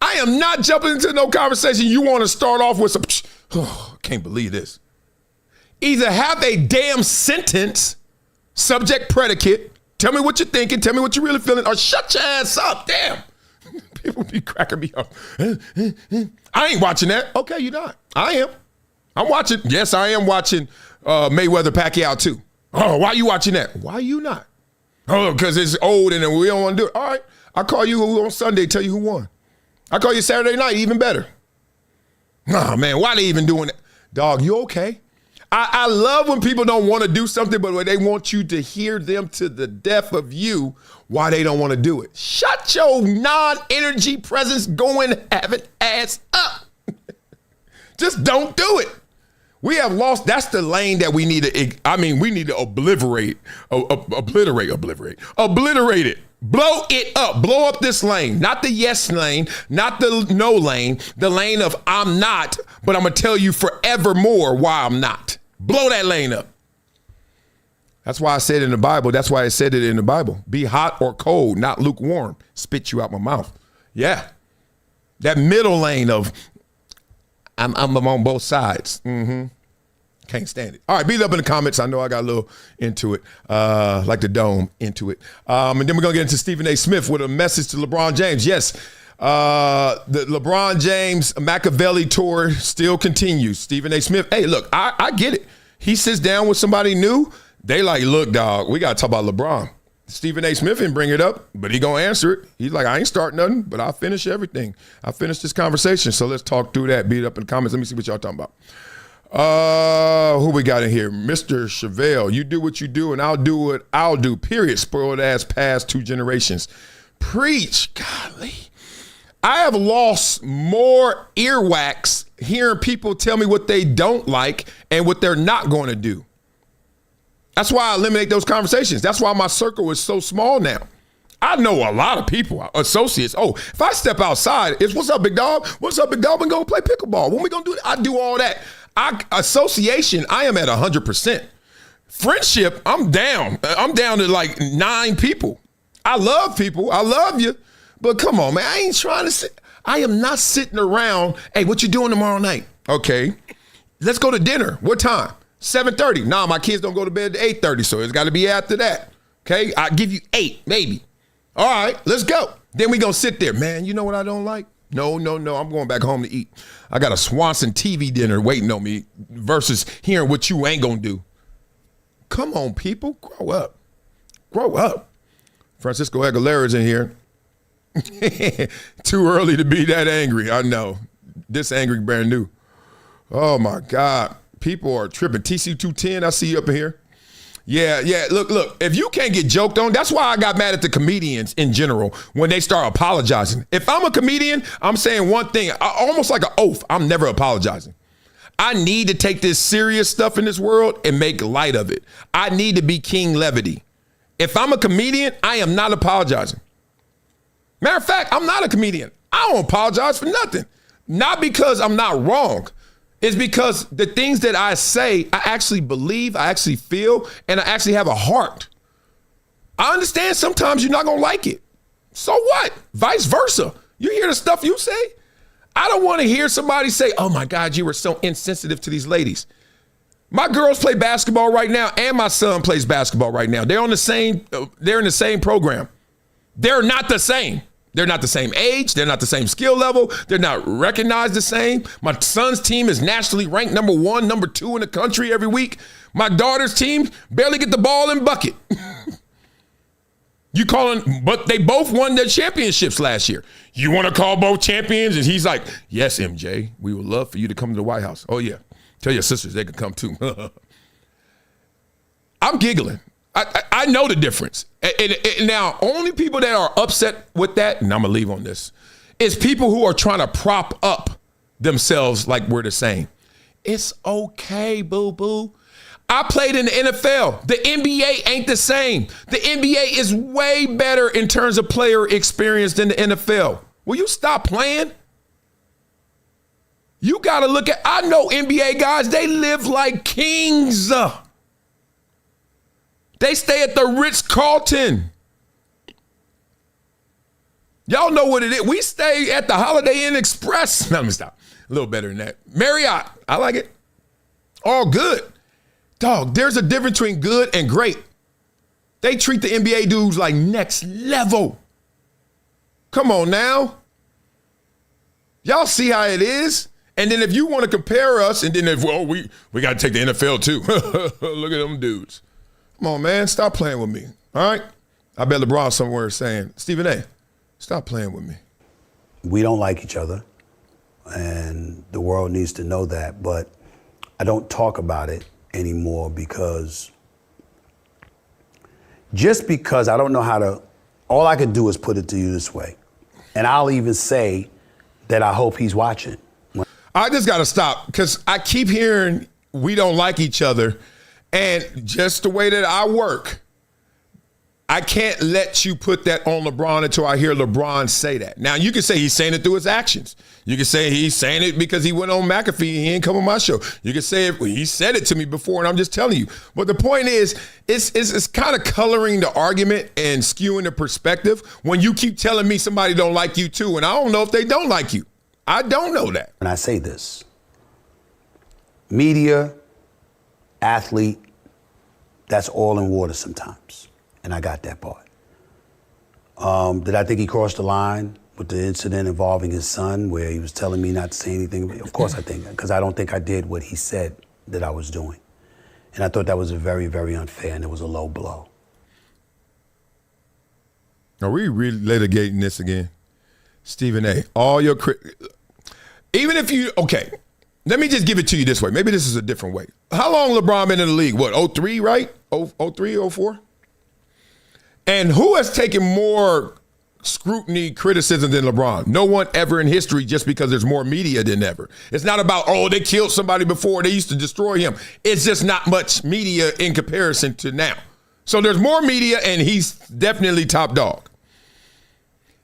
Speaker 3: I am not jumping into no conversation you want to start off with some, oh, can't believe this. Either have a damn sentence, subject, predicate, tell me what you're thinking, tell me what you're really feeling, or shut your ass up, damn. People be cracking me up. I ain't watching that. Okay, you're not. I am. I'm watching. Yes, I am watching Mayweather Pacquiao too. Oh, why are you watching that? Why are you not? Oh, because it's old and we don't want to do it. All right, I'll call you on Sunday, tell you who won. I'll call you Saturday night, even better. Oh, man, why they even doing that? Dog, you okay? I love when people don't want to do something, but when they want you to hear them to the death of you, why they don't want to do it. Shut your non-energy presence going having ass up. Just don't do it. We have lost. That's the lane that we need to, we need to obliterate it. Blow it up. Blow up this lane. Not the yes lane, not the no lane, the lane of I'm not, but I'm going to tell you forevermore why I'm not. Blow that lane up. That's why I said in the Bible, that's why I said it in the Bible. Be hot or cold, not lukewarm. Spit you out my mouth. Yeah. That middle lane of I'm on both sides. Mm-hmm. Can't stand it. All right, beat it up in the comments. I know I got a little into it, like the dome into it. And then we're going to get into Stephen A. Smith with a message to LeBron James. Yes, the LeBron James Machiavelli tour still continues. Stephen A. Smith, hey, look, I get it. He sits down with somebody new. They like, look, dog, we got to talk about LeBron. Stephen A. Smith didn't bring it up, but he going to answer it. He's like, I ain't starting nothing, but I'll finish everything. I'll finish this conversation. So let's talk through that. Beat it up in the comments. Let me see what y'all talking about. Who we got in here? Mr. Chevelle, you do what you do and I'll do what I'll do, period. Spoiled ass past 2 generations. Preach. Golly. I have lost more earwax hearing people tell me what they don't like and what they're not going to do. That's why I eliminate those conversations. That's why my circle is so small now. I know a lot of people, associates. Oh, if I step outside, it's what's up, big dog? What's up, big dog? We're going to play pickleball. When we going to do that? I do all that. Association, I am at 100%. Friendship, I'm down. I'm down to like 9 people. I love people. I love you. But come on, man. I ain't trying to sit. I am not sitting around. Hey, what you doing tomorrow night? Okay. Let's go to dinner. What time? 7:30. Nah, my kids don't go to bed at 8:30, so it's got to be after that. Okay? I'll give you 8, maybe. All right, let's go. Then we going to sit there. Man, you know what I don't like? No. I'm going back home to eat. I got a Swanson TV dinner waiting on me versus hearing what you ain't going to do. Come on, people. Grow up. Grow up. Francisco Aguilera's in here. Too early to be that angry. I know. This angry brand new. Oh, my God. People are tripping. TC210, I see you up in here. Yeah. Look. If you can't get joked on, that's why I got mad at the comedians in general when they start apologizing. If I'm a comedian, I'm saying one thing, almost like an oath. I'm never apologizing. I need to take this serious stuff in this world and make light of it. I need to be King Levity. If I'm a comedian, I am not apologizing. Matter of fact, I'm not a comedian. I don't apologize for nothing. Not because I'm not wrong. It's because the things that I say, I actually believe, I actually feel, and I actually have a heart. I understand sometimes you're not going to like it. So what? Vice versa. You hear the stuff you say? I don't want to hear somebody say, oh my God, you were so insensitive to these ladies. My girls play basketball right now, and my son plays basketball right now. They're in the same program. They're not the same. They're not the same age. They're not the same skill level. They're not recognized the same. My son's team is nationally ranked number 1, number 2 in the country every week. My daughter's team barely get the ball in bucket. You calling, but they both won their championships last year. You want to call both champions? And he's like, yes, MJ, we would love for you to come to the White House. Oh, yeah. Tell your sisters they could come too. I'm giggling. I know the difference. And now, only people that are upset with that, and I'm going to leave on this, is people who are trying to prop up themselves like we're the same. It's okay, boo-boo. I played in the NFL. The NBA ain't the same. The NBA is way better in terms of player experience than the NFL. Will you stop playing? You got to look at, I know NBA guys, they live like kings. They stay at the Ritz-Carlton. Y'all know what it is. We stay at the Holiday Inn Express. No, let me stop. A little better than that. Marriott, I like it. All good. Dog, there's a difference between good and great. They treat the NBA dudes like next level. Come on now. Y'all see how it is? And then if you want to compare us, and then if, well, we got to take the NFL too. Look at them dudes. Come on, man. Stop playing with me. All right? I bet LeBron somewhere is saying, Stephen A., stop playing with me.
Speaker 19: We don't like each other, and the world needs to know that, but I don't talk about it anymore because I don't know how to, all I can do is put it to you this way. And I'll even say that I hope he's watching.
Speaker 3: I just got to stop because I keep hearing we don't like each other. And just the way that I work, I can't let you put that on LeBron until I hear LeBron say that. Now, you can say he's saying it through his actions. You can say he's saying it because he went on McAfee and he ain't come on my show. You can say he said it to me before and I'm just telling you. But the point is, it's kind of coloring the argument and skewing the perspective when you keep telling me somebody don't like you too. And I don't know if they don't like you. I don't know that.
Speaker 19: And I say this, media, athlete, that's all in water sometimes. And I got that part. Did I think he crossed the line with the incident involving his son where he was telling me not to say anything? Of course I think, because I don't think I did what he said that I was doing. And I thought that was very, very unfair and it was a low blow.
Speaker 3: Are we really litigating this again? Stephen A., all your even if you, okay, let me just give it to you this way. Maybe this is a different way. How long LeBron been in the league? What, 03, right? 03, 04? And who has taken more scrutiny, criticism than LeBron? No one ever in history, just because there's more media than ever. It's not about, oh, they killed somebody before, they used to destroy him. It's just not much media in comparison to now. So there's more media and he's definitely top dog.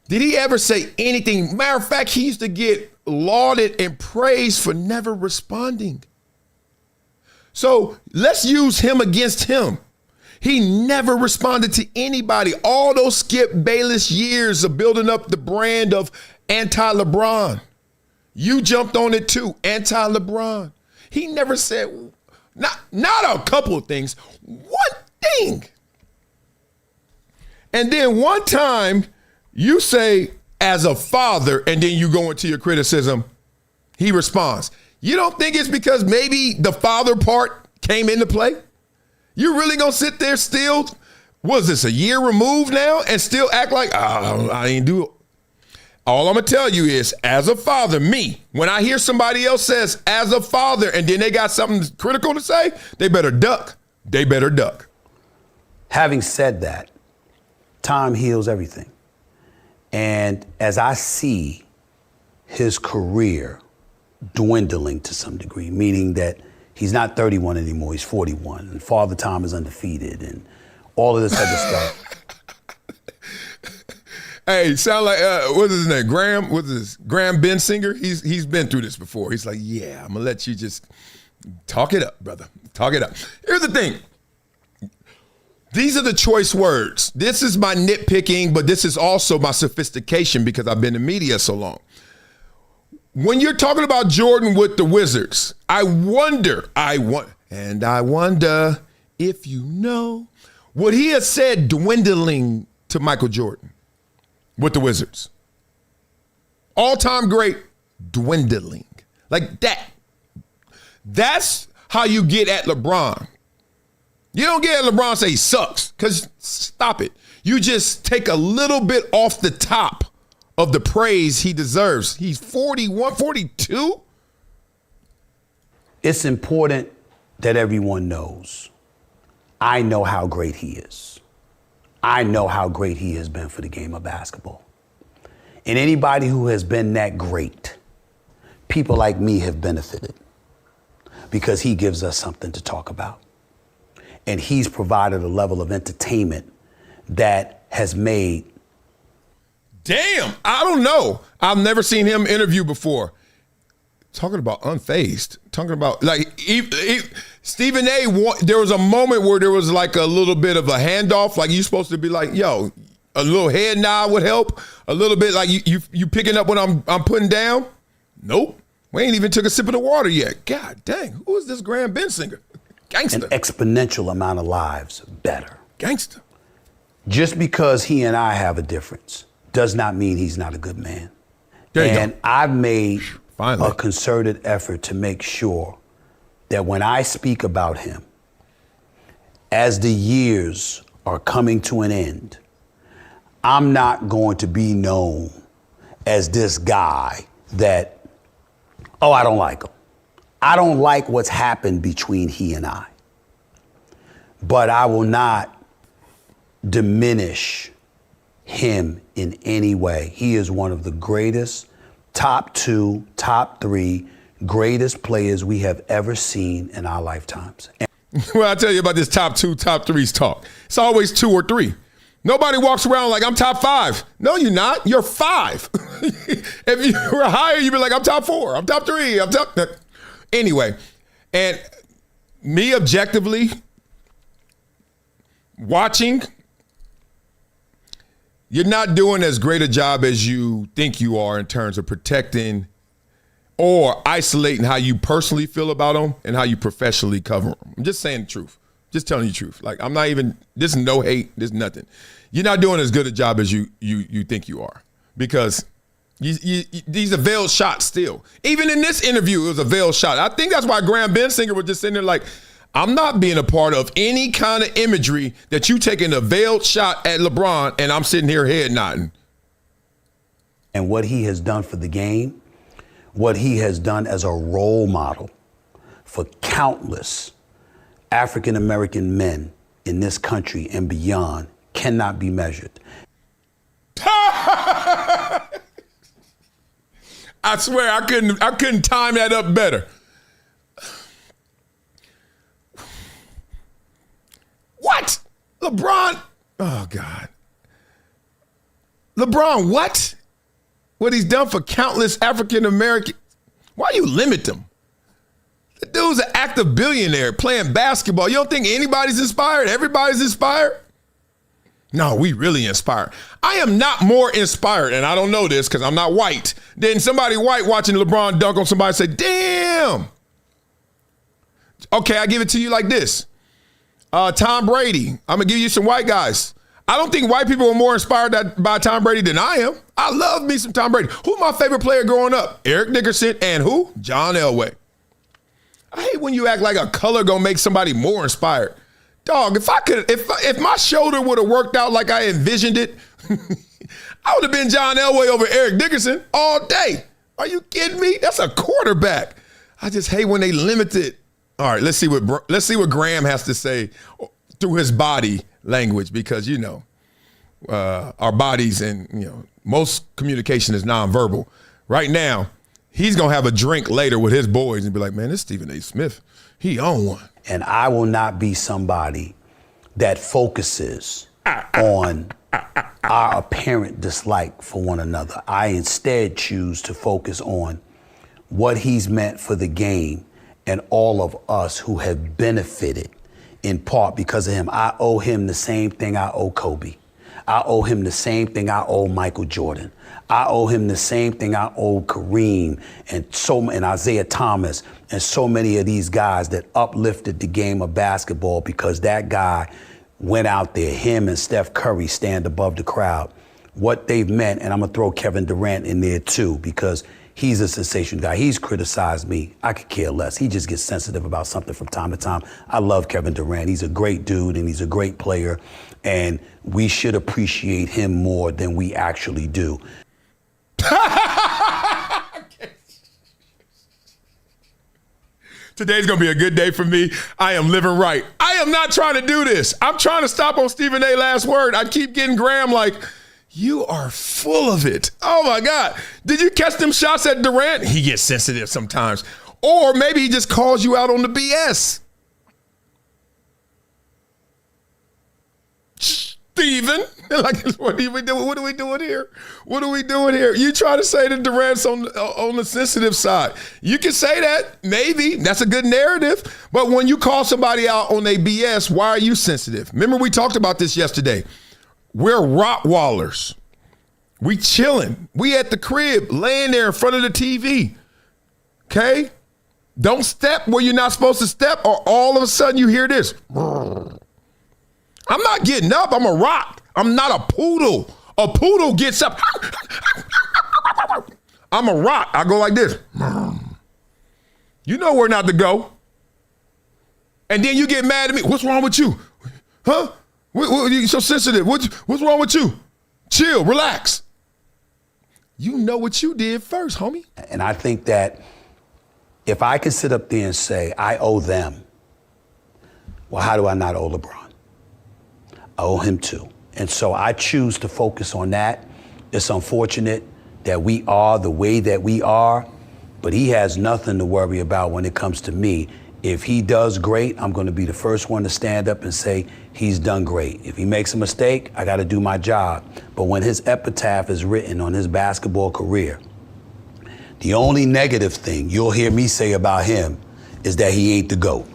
Speaker 3: Did he ever say anything? Matter of fact, he used to get lauded and praised for never responding. So let's use him against him. He never responded to anybody. All those Skip Bayless years of building up the brand of anti-LeBron. You jumped on it too, anti-LeBron. He never said, not a couple of things, one thing. And then one time you say, as a father, and then you go into your criticism, he responds. You don't think it's because maybe the father part came into play? You really gonna sit there still, was this a year removed now, and still act like, I ain't do it? All I'm gonna tell you is, as a father, me, when I hear somebody else says, as a father, and then they got something critical to say, they better duck. They better duck.
Speaker 19: Having said that, time heals everything. And as I see his career dwindling to some degree, meaning that he's not 31 anymore, he's 41, and Father Time is undefeated, and all of this other stuff.
Speaker 3: Hey, sound like, what's his name, Graham? What's his, Graham Bensinger? He's been through this before. He's like, yeah, I'm gonna let you just talk it up, brother. Talk it up. Here's the thing. These are the choice words. This is my nitpicking, but this is also my sophistication because I've been in media so long. When you're talking about Jordan with the Wizards, I wonder if you know what he has said dwindling to Michael Jordan with the Wizards. All-time great, dwindling. Like that. That's how you get at LeBron. You don't get at LeBron and say he sucks, because stop it. You just take a little bit off the top of the praise he deserves. He's 41, 42.
Speaker 19: It's important that everyone knows. I know how great he is. I know how great he has been for the game of basketball. And anybody who has been that great, people like me have benefited because he gives us something to talk about. And he's provided a level of entertainment that has made.
Speaker 3: Damn, I don't know. I've never seen him interview before. talking about unfazed, talking about like Stephen A. There was a moment where there was like a little bit of a handoff, like you supposed to be like, yo, a little head nod would help, a little bit like you picking up what I'm putting down. Nope, we ain't even took a sip of the water yet. God dang, who is this Graham Bensinger? Gangster.
Speaker 19: An exponential amount of lives better.
Speaker 3: Gangster.
Speaker 19: Just because he and I have a difference does not mean he's not a good man. And I've made a concerted effort to make sure that when I speak about him, as the years are coming to an end, I'm not going to be known as this guy that, oh, I don't like him. I don't like what's happened between he and I. But I will not diminish him in any way. He is one of the greatest, top 2, top 3 greatest players we have ever seen in our lifetimes.
Speaker 3: Well, I'll tell you about this top 2, top 3s talk. It's always 2 or 3. Nobody walks around like I'm top 5. No, you're not. You're 5. If you were higher, you'd be like, I'm top 4. I'm top 3. I'm top. Anyway, and me objectively watching, you're not doing as great a job as you think you are in terms of protecting or isolating how you personally feel about them and how you professionally cover them. I'm just saying the truth. Just telling you the truth. Like, I'm not even, this is no hate, this is nothing. You're not doing as good a job as you think you are, because these are veiled shots still. Even in this interview, it was a veiled shot. I think that's why Graham Bensinger was just sitting there like, I'm not being a part of any kind of imagery that you taking a veiled shot at LeBron and I'm sitting here head nodding.
Speaker 19: And what he has done for the game, what he has done as a role model for countless African-American men in this country and beyond cannot be measured.
Speaker 3: I swear I couldn't time that up better. What? LeBron? Oh, God. LeBron, what? What he's done for countless African-American. Why you limit them? The dude's an active billionaire playing basketball. You don't think anybody's inspired? Everybody's inspired? No, we really inspired. I am not more inspired, and I don't know this because I'm not white, than somebody white watching LeBron dunk on somebody and say, damn. Okay, I give it to you like this. Tom Brady. I'm going to give you some white guys. I don't think white people are more inspired by Tom Brady than I am. I love me some Tom Brady. Who's my favorite player growing up? Eric Dickerson and who? John Elway. I hate when you act like a color gonna make somebody more inspired. Dog, if my shoulder would have worked out like I envisioned it, I would have been John Elway over Eric Dickerson all day. Are you kidding me? That's a quarterback. I just hate when they limit it. All right, let's see what Graham has to say through his body language, because our bodies and most communication is nonverbal. Right now, he's gonna have a drink later with his boys and be like, "Man, this Stephen A. Smith, he on one."
Speaker 19: And I will not be somebody that focuses on our apparent dislike for one another. I instead choose to focus on what he's meant for the game and all of us who have benefited in part because of him. I owe him the same thing I owe Kobe. I owe him the same thing I owe Michael Jordan. I owe him the same thing I owe Kareem and Isaiah Thomas and so many of these guys that uplifted the game of basketball, because that guy went out there, him and Steph Curry stand above the crowd. What they've meant, and I'm gonna throw Kevin Durant in there too, because he's a sensation guy. He's criticized me. I could care less. He just gets sensitive about something from time to time. I love Kevin Durant. He's a great dude and he's a great player, and we should appreciate him more than we actually do.
Speaker 3: Today's gonna be a good day for me. I am living right. I am not trying to do this. I'm trying to stop on Stephen A. last word. I keep getting Graham like, you are full of it. Oh my God. Did you catch them shots at Durant? He gets sensitive sometimes. Or maybe he just calls you out on the BS. Steven. Like, what are we doing? What are we doing here? What are we doing here? You try to say that Durant's on the sensitive side. You can say that, maybe. That's a good narrative. But when you call somebody out on their BS, why are you sensitive? Remember, we talked about this yesterday. We're Rottweilers. We chilling. We at the crib, laying there in front of the TV. Okay? Don't step where you're not supposed to step, or all of a sudden you hear this. I'm not getting up. I'm a rock. I'm not a poodle. A poodle gets up. I'm a rock. I go like this. You know where not to go. And then you get mad at me. What's wrong with you? Huh? You're so sensitive. What's wrong with you? Chill. Relax. You know what you did first, homie.
Speaker 19: And I think that if I can sit up there and say, I owe them, well, how do I not owe LeBron? I owe him too. And so I choose to focus on that. It's unfortunate that we are the way that we are, but he has nothing to worry about when it comes to me. If he does great, I'm going to be the first one to stand up and say he's done great. If he makes a mistake, I got to do my job. But when his epitaph is written on his basketball career, the only negative thing you'll hear me say about him is that he ain't the GOAT.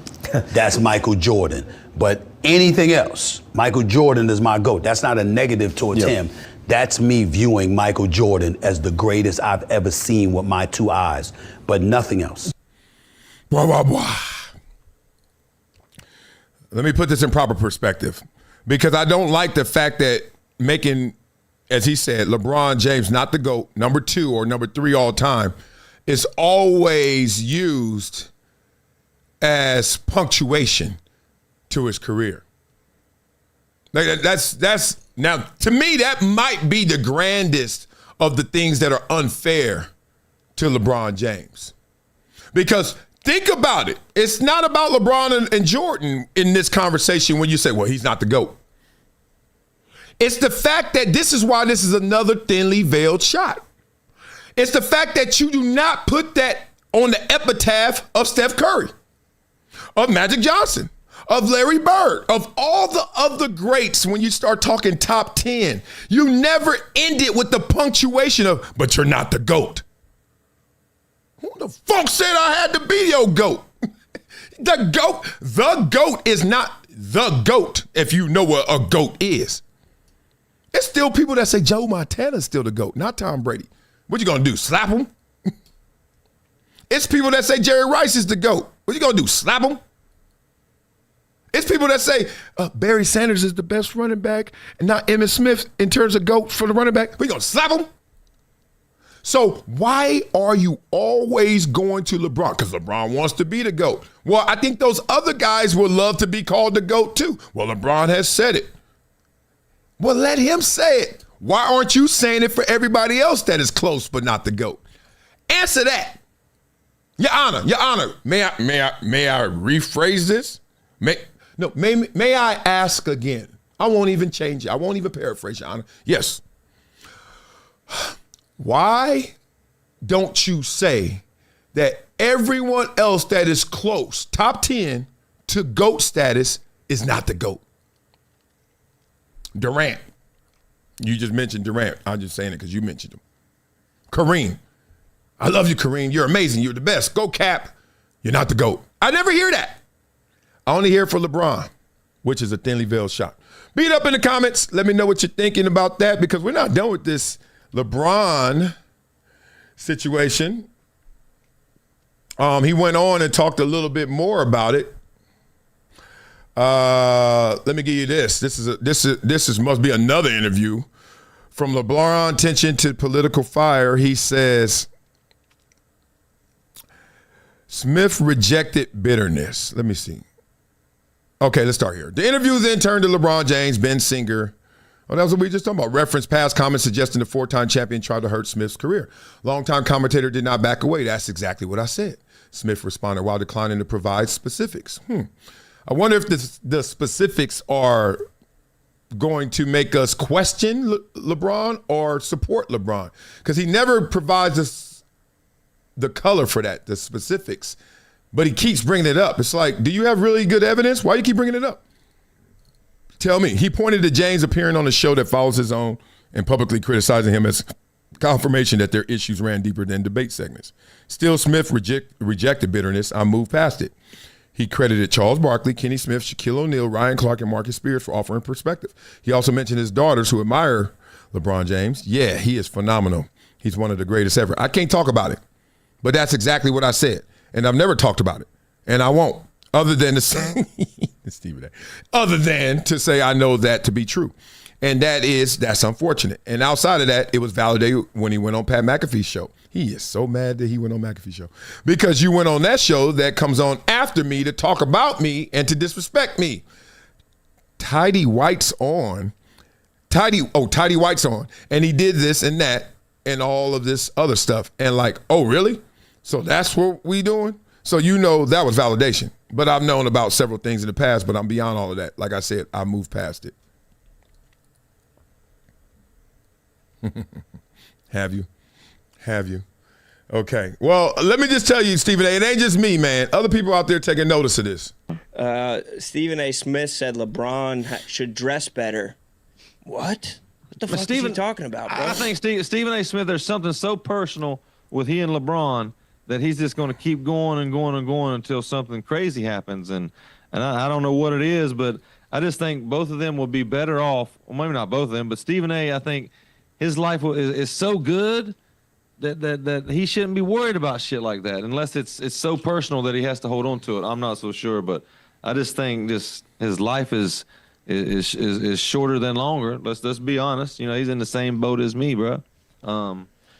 Speaker 19: That's Michael Jordan. But anything else, Michael Jordan is my GOAT. That's not a negative towards him. That's me viewing Michael Jordan as the greatest I've ever seen with my two eyes, but nothing else.
Speaker 3: Blah, blah, blah. Let me put this in proper perspective, because I don't like the fact that making, as he said, LeBron James not the GOAT, number 2 or number 3 all time, is always used as punctuation to his career. That's now, to me, that might be the grandest of the things that are unfair to LeBron James. Because think about it. It's not about LeBron and Jordan in this conversation when you say, well, he's not the GOAT. It's the fact that this is why this is another thinly veiled shot. It's the fact that you do not put that on the epitaph of Steph Curry, of Magic Johnson, of Larry Bird, of all the other greats. When you start talking top 10, you never end it with the punctuation of, but you're not the GOAT. Who the fuck said I had to be your GOAT? The GOAT is not the GOAT if you know what a GOAT is. There's still people that say Joe Montana's still the GOAT, not Tom Brady. What you gonna do, slap him? It's people that say Jerry Rice is the GOAT. What you gonna do, slap him? It's people that say Barry Sanders is the best running back and not Emmitt Smith in terms of GOAT for the running back. We gonna slap him? So why are you always going to LeBron? Because LeBron wants to be the GOAT. Well, I think those other guys would love to be called the GOAT too. Well, LeBron has said it. Well, let him say it. Why aren't you saying it for everybody else that is close but not the GOAT? Answer that. Your Honor, may I rephrase this? May I ask again? I won't even change it. I won't even paraphrase, Your Honor. Yes. Why don't you say that everyone else that is close, top 10 to GOAT status, is not the GOAT? Durant. You just mentioned Durant. I'm just saying it because you mentioned him. Kareem. I love you, Kareem. You're amazing. You're the best. Go Cap. You're not the GOAT. I never hear that. I only hear it for LeBron, which is a thinly veiled shot. Beat up in the comments. Let me know what you're thinking about that, because we're not done with this LeBron situation. He went on and talked a little bit more about it. Let me give you this. This must be another interview. From LeBron tension to political fire, he says Smith rejected bitterness. Let me see. Okay, let's start here. The interview then turned to LeBron James, Ben Singer. Oh, that was what we just talked about. Reference past comments suggesting the 4-time champion tried to hurt Smith's career. Longtime commentator did not back away. That's exactly what I said. Smith responded while declining to provide specifics. I wonder if the specifics are going to make us question LeBron or support LeBron, because he never provides us the color for that, the specifics, but he keeps bringing it up. It's like, do you have really good evidence? Why do you keep bringing it up? Tell me. He pointed to James appearing on a show that follows his own and publicly criticizing him as confirmation that their issues ran deeper than debate segments. Still, Smith rejected bitterness. I moved past it. He credited Charles Barkley, Kenny Smith, Shaquille O'Neal, Ryan Clark, and Marcus Spears for offering perspective. He also mentioned his daughters who admire LeBron James. Yeah, he is phenomenal. He's one of the greatest ever. I can't talk about it, but that's exactly what I said. And I've never talked about it, and I won't, other than to say, I know that to be true. And that's unfortunate. And outside of that, it was validated when he went on Pat McAfee's show. He is so mad that he went on McAfee's show. Because you went on that show that comes on after me to talk about me and to disrespect me. Tidy White's on. Tidy White's on. And he did this and that and all of this other stuff. And like, oh, really? So that's what we doing? So you know that was validation. But I've known about several things in the past, but I'm beyond all of that. Like I said, I moved past it. Have you? Okay. Well, let me just tell you, Stephen A., it ain't just me, man. Other people out there taking notice of this.
Speaker 20: Stephen A. Smith said LeBron should dress better. What? What the fuck is he talking about, bro?
Speaker 21: I think Stephen A. Smith, there's something so personal with he and LeBron that he's just going to keep going and going and going until something crazy happens. And I don't know what it is, but I just think both of them will be better off. Well, maybe not both of them, but Stephen A., I think his life is so good that he shouldn't be worried about shit like that unless it's so personal that he has to hold on to it. I'm not so sure, but I just think his life is shorter than longer. Let's be honest. You know, he's in the same boat as me, bro.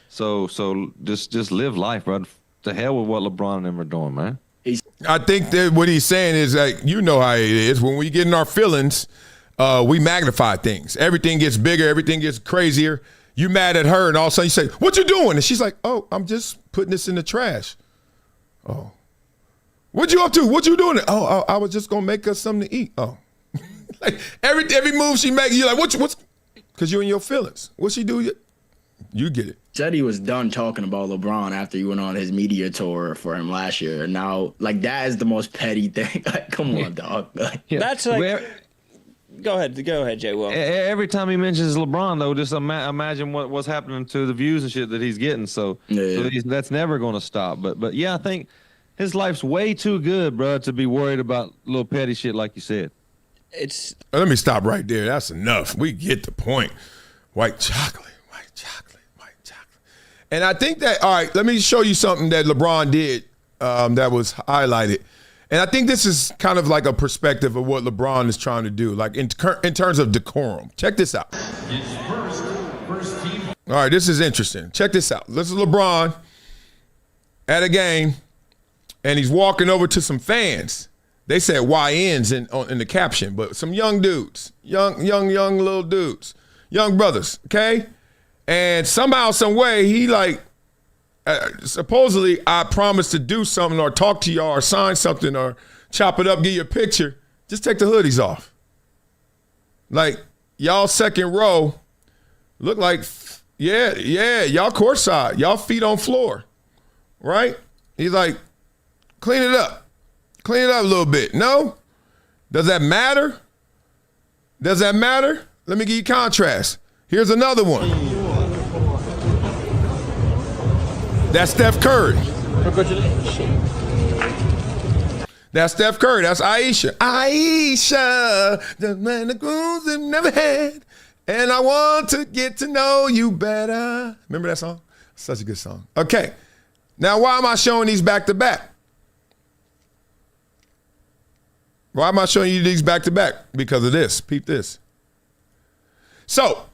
Speaker 21: So just live life, bro. To hell with what LeBron and them are doing, man.
Speaker 3: I think that what he's saying is like, you know how it is. When we get in our feelings, we magnify things. Everything gets bigger. Everything gets crazier. You mad at her, and all of a sudden you say, "What you doing?" And she's like, "Oh, I'm just putting this in the trash." Oh, what you up to? What you doing? Oh, I was just gonna make us something to eat. Oh, like every move she make, you like, what's? Because you're in your feelings. What she do? You get it.
Speaker 22: Said he was done talking about LeBron after he went on his media tour for him last year. And now, like, that is the most petty thing. Like, come on, dog.
Speaker 20: That's like. Go ahead, Jay. Will.
Speaker 21: Every time he mentions LeBron, though, just imagine what's happening to the views and shit that he's getting. So that's never going to stop. But yeah, I think his life's way too good, bro, to be worried about little petty shit like you said.
Speaker 3: Let me stop right there. That's enough. We get the point. White chocolate. And I think that, all right, let me show you something that LeBron did that was highlighted. And I think this is kind of like a perspective of what LeBron is trying to do, like in terms of decorum. Check this out. All right, this is interesting. Check this out. This is LeBron at a game, and he's walking over to some fans. They said YNs in the caption, but some young dudes, young little dudes, young brothers, okay? And somehow, some way, he like, supposedly I promised to do something or talk to y'all or sign something or chop it up, give you a picture. Just take the hoodies off. Like, y'all second row look like, yeah, y'all courtside. Y'all feet on floor, right? He's like, clean it up. Clean it up a little bit. No? Does that matter? Does that matter? Let me give you contrast. Here's another one. That's Steph Curry. That's Steph Curry. That's Aisha. Aisha, the man the girls have never had. And I want to get to know you better. Remember that song? Such a good song. Okay. Now, why am I showing these back to back? Why am I showing you these back to back? Because of this. Peep this. So,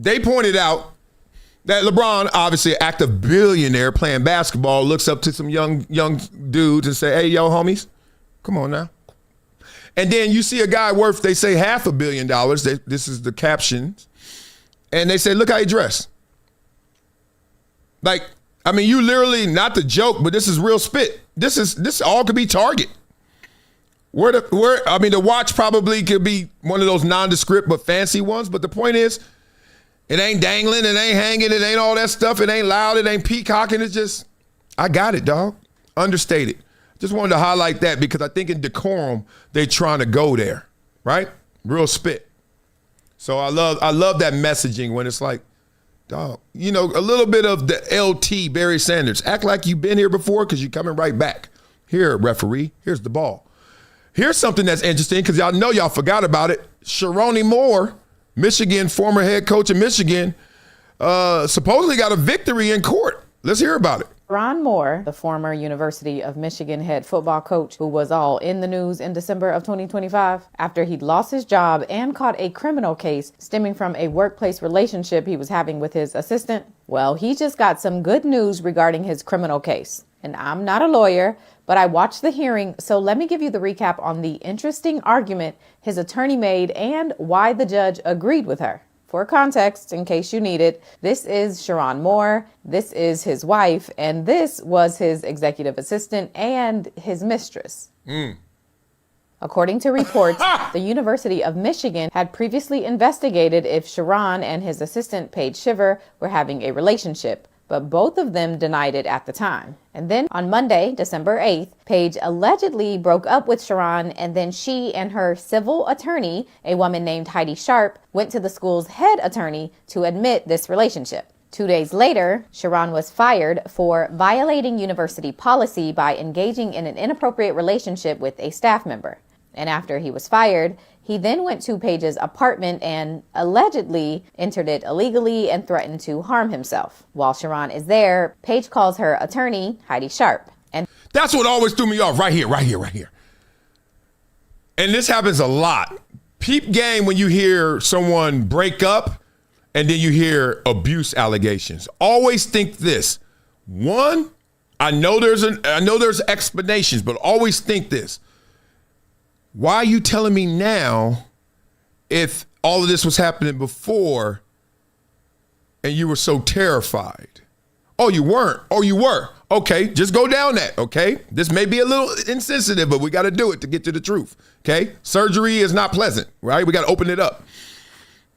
Speaker 3: they pointed out that LeBron, obviously an active billionaire playing basketball, looks up to some young dudes and say, hey, yo, homies, come on now. And then you see a guy worth, they say, $500 million. This is the caption. And they say, look how he dressed. Like, I mean, you literally, not the joke, but this is real spit. This all could be Target. The watch probably could be one of those nondescript but fancy ones. But the point is, it ain't dangling, it ain't hanging, it ain't all that stuff, it ain't loud, it ain't peacocking, it's just, I got it, dog. Understated. Just wanted to highlight that because I think in decorum, they're trying to go there, right? Real spit. So I love that messaging when it's like, dog, you know, a little bit of the LT Barry Sanders. Act like you've been here before because you're coming right back. Here, referee, here's the ball. Here's something that's interesting because y'all know y'all forgot about it. Chiron Moore, Michigan, former head coach of Michigan, supposedly got a victory in court. Let's hear about it.
Speaker 1: Chiron Moore, the former University of Michigan head football coach who was all in the news in December of 2025 after he'd lost his job and caught a criminal case stemming from a workplace relationship he was having with his assistant. Well, he just got some good news regarding his criminal case. And I'm not a lawyer, but I watched the hearing, so let me give you the recap on the interesting argument his attorney made and why the judge agreed with her. For context, in case you need it, this is Chiron Moore, this is his wife, and this was his executive assistant and his mistress. According to reports, the University of Michigan had previously investigated if Chiron and his assistant Paige Shiver were having a relationship, but both of them denied it at the time. And then on Monday, December 8th, Paige allegedly broke up with Chiron, and then she and her civil attorney, a woman named Heidi Sharp, went to the school's head attorney to admit this relationship. 2 days later, Chiron was fired for violating university policy by engaging in an inappropriate relationship with a staff member. And after he was fired, he then went to Paige's apartment and allegedly entered it illegally and threatened to harm himself. While Chiron is there, Paige calls her attorney, Heidi Sharp. And
Speaker 3: that's what always threw me off, right here. And this happens a lot. Peep game when you hear someone break up and then you hear abuse allegations. Always think this. One, I know there's explanations, but always think this. Why are you telling me now if all of this was happening before and you were so terrified? Oh, you weren't. Oh, you were. Okay, just go down that, okay? This may be a little insensitive, but we got to do it to get to the truth, okay? Surgery is not pleasant, right? We got to open it up.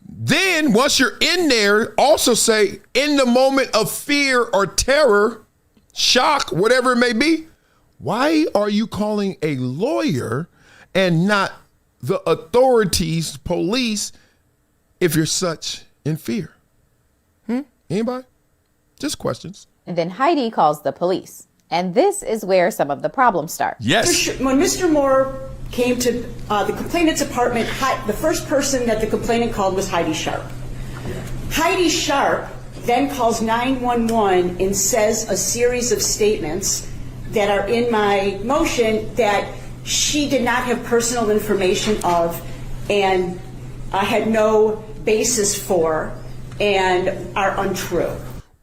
Speaker 3: Then once you're in there, also say, in the moment of fear or terror, shock, whatever it may be, why are you calling a lawyer and not the authorities, police, if you're such in fear? Anybody? Just questions.
Speaker 1: And then Heidi calls the police. And this is where some of the problems start.
Speaker 3: Yes.
Speaker 2: When Mr. Moore came to the complainant's apartment, the first person that the complainant called was Heidi Sharp. Heidi Sharp then calls 911 and says a series of statements that are in my motion that she did not have personal information of and had no basis for and are untrue.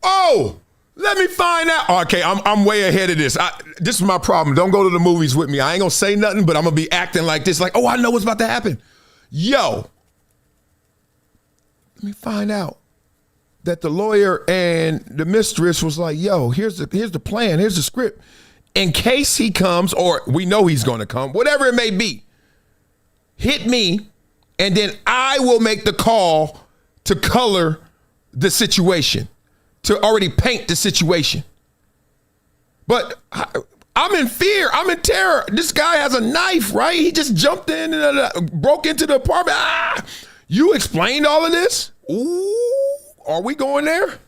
Speaker 3: Oh, let me find out. Okay, I'm way ahead of this. This is my problem. Don't go to the movies with me. I ain't going to say nothing, but I'm going to be acting like this, like, oh, I know what's about to happen. Yo, let me find out that the lawyer and the mistress was like, yo, here's the plan. Here's the script. In case he comes, or we know he's going to come, whatever it may be, hit me, and then I will make the call to color the situation, to already paint the situation. But I'm in fear. I'm in terror. This guy has a knife, right? He just jumped in and broke into the apartment. You explained all of this? Ooh, are we going there?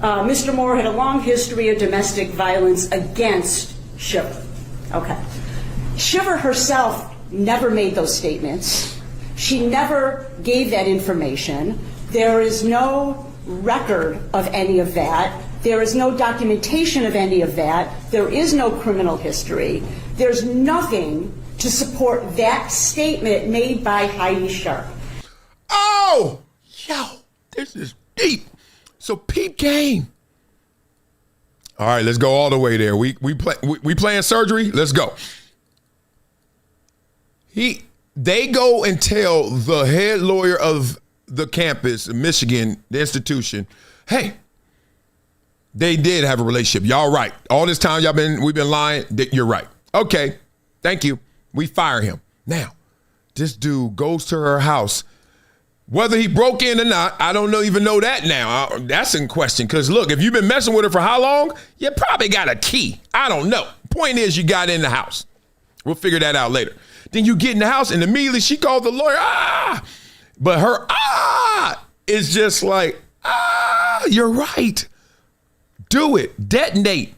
Speaker 2: Mr. Moore had a long history of domestic violence against Shiver. Okay. Shiver herself never made those statements. She never gave that information. There is no record of any of that. There is no documentation of any of that. There is no criminal history. There's nothing to support that statement made by Heidi Sharp.
Speaker 3: Oh, yo, this is deep. So peep game. All right, let's go all the way there. We playing surgery. Let's go. They go and tell the head lawyer of the campus, Michigan, the institution, hey, they did have a relationship. Y'all right. All this time we've been lying. You're right. Okay, thank you. We fire him. Now, this dude goes to her house. Whether he broke in or not, I don't even know that now. That's in question. Because look, if you've been messing with her for how long, you probably got a key. I don't know. Point is, you got in the house. We'll figure that out later. Then you get in the house and immediately she called the lawyer. But her is just like, you're right. Do it. Detonate.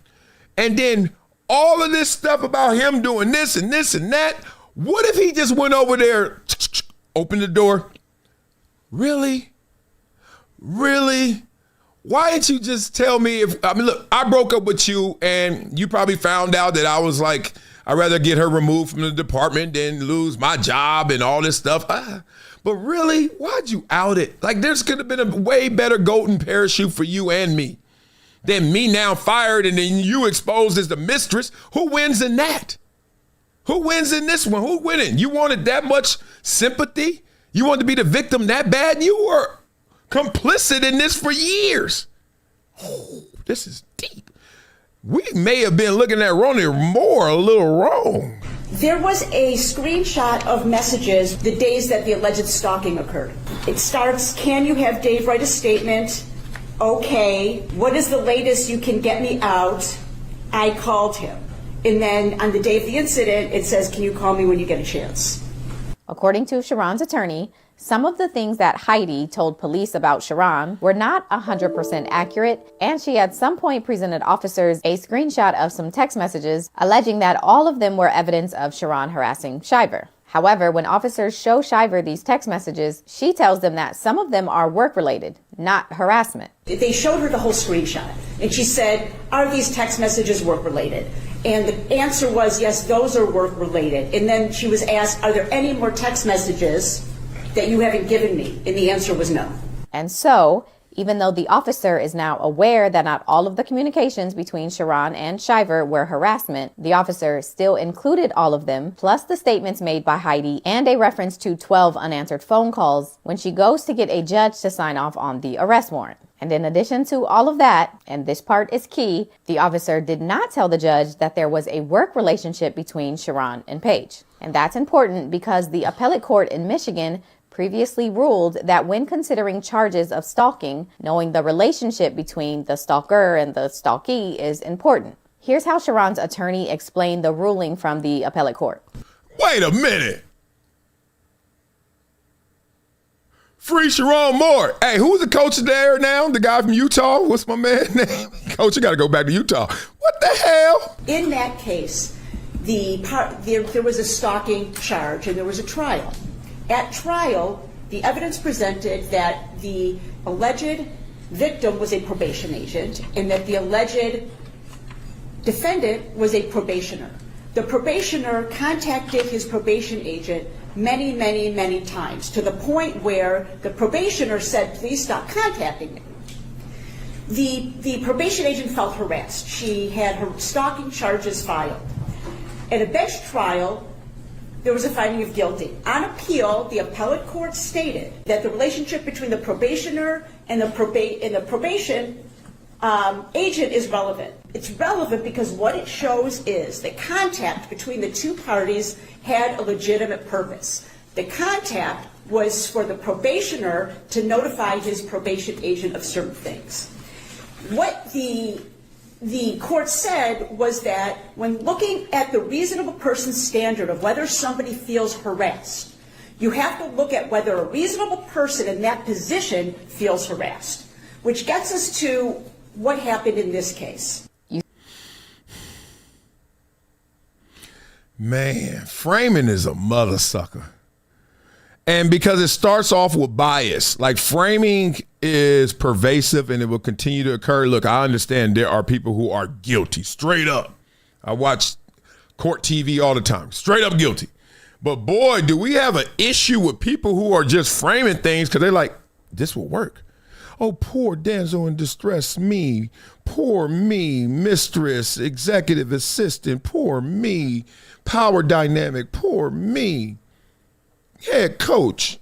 Speaker 3: And then all of this stuff about him doing this and this and that. What if he just went over there, opened the door? Really? Really? Why didn't you just tell me look, I broke up with you and you probably found out that I was like, I'd rather get her removed from the department than lose my job and all this stuff. But really, why'd you out it? Like, there's could have been a way better golden parachute for you and me than me now fired and then you exposed as the mistress. Who wins in that? Who wins in this one? Who winning? You wanted that much sympathy? You wanted to be the victim that bad? You were complicit in this for years. Oh, this is deep. We may have been looking at Ronnie Moore a little wrong.
Speaker 2: There was a screenshot of messages the days that the alleged stalking occurred. It starts, can you have Dave write a statement? Okay. What is the latest you can get me out? I called him. And then on the day of the incident, it says, can you call me when you get a chance?
Speaker 1: According to Chiron's attorney, some of the things that Heidi told police about Chiron were not 100% accurate, and she at some point presented officers a screenshot of some text messages alleging that all of them were evidence of Chiron harassing Shiver. However, when officers show Shiver these text messages, she tells them that some of them are work-related, not harassment.
Speaker 2: They showed her the whole screenshot, and she said, are these text messages work-related? And the answer was, yes, those are work-related. And then she was asked, are there any more text messages that you haven't given me? And the answer was no.
Speaker 1: And so, even though the officer is now aware that not all of the communications between Chiron and Shiver were harassment, the officer still included all of them, plus the statements made by Heidi and a reference to 12 unanswered phone calls when she goes to get a judge to sign off on the arrest warrant. And in addition to all of that, and this part is key, the officer did not tell the judge that there was a work relationship between Chiron and Paige. And that's important because the appellate court in Michigan previously ruled that when considering charges of stalking, knowing the relationship between the stalker and the stalkee is important. Here's how Chiron's attorney explained the ruling from the appellate court.
Speaker 3: Wait a minute. Free Chiron Moore. Hey, who's the coach there now? The guy from Utah? What's my man's name? Coach, you got to go back to Utah. What the hell?
Speaker 2: In that case, there was a stalking charge and there was a trial. At trial, the evidence presented that the alleged victim was a probation agent and that the alleged defendant was a probationer. The probationer contacted his probation agent many, many, many times, to the point where the probationer said, please stop contacting me. The probation agent felt harassed. She had her stalking charges filed. At a bench trial, there was a finding of guilty. On appeal, the appellate court stated that the relationship between the probationer and the probation agent is relevant. It's relevant because what it shows is that contact between the two parties had a legitimate purpose. The contact was for the probationer to notify his probation agent of certain things. What the court said was that when looking at the reasonable person standard of whether somebody feels harassed, you have to look at whether a reasonable person in that position feels harassed, which gets us to what happened in this case.
Speaker 3: Man, framing is a mother sucker. And because it starts off with bias, like framing is pervasive and it will continue to occur. Look, I understand there are people who are guilty, straight up. I watch court TV all the time, straight up guilty. But boy, do we have an issue with people who are just framing things because they're like, this will work. Oh, poor damsel in distress, me. Poor me, mistress, executive assistant. Poor me, power dynamic. Poor me, head coach.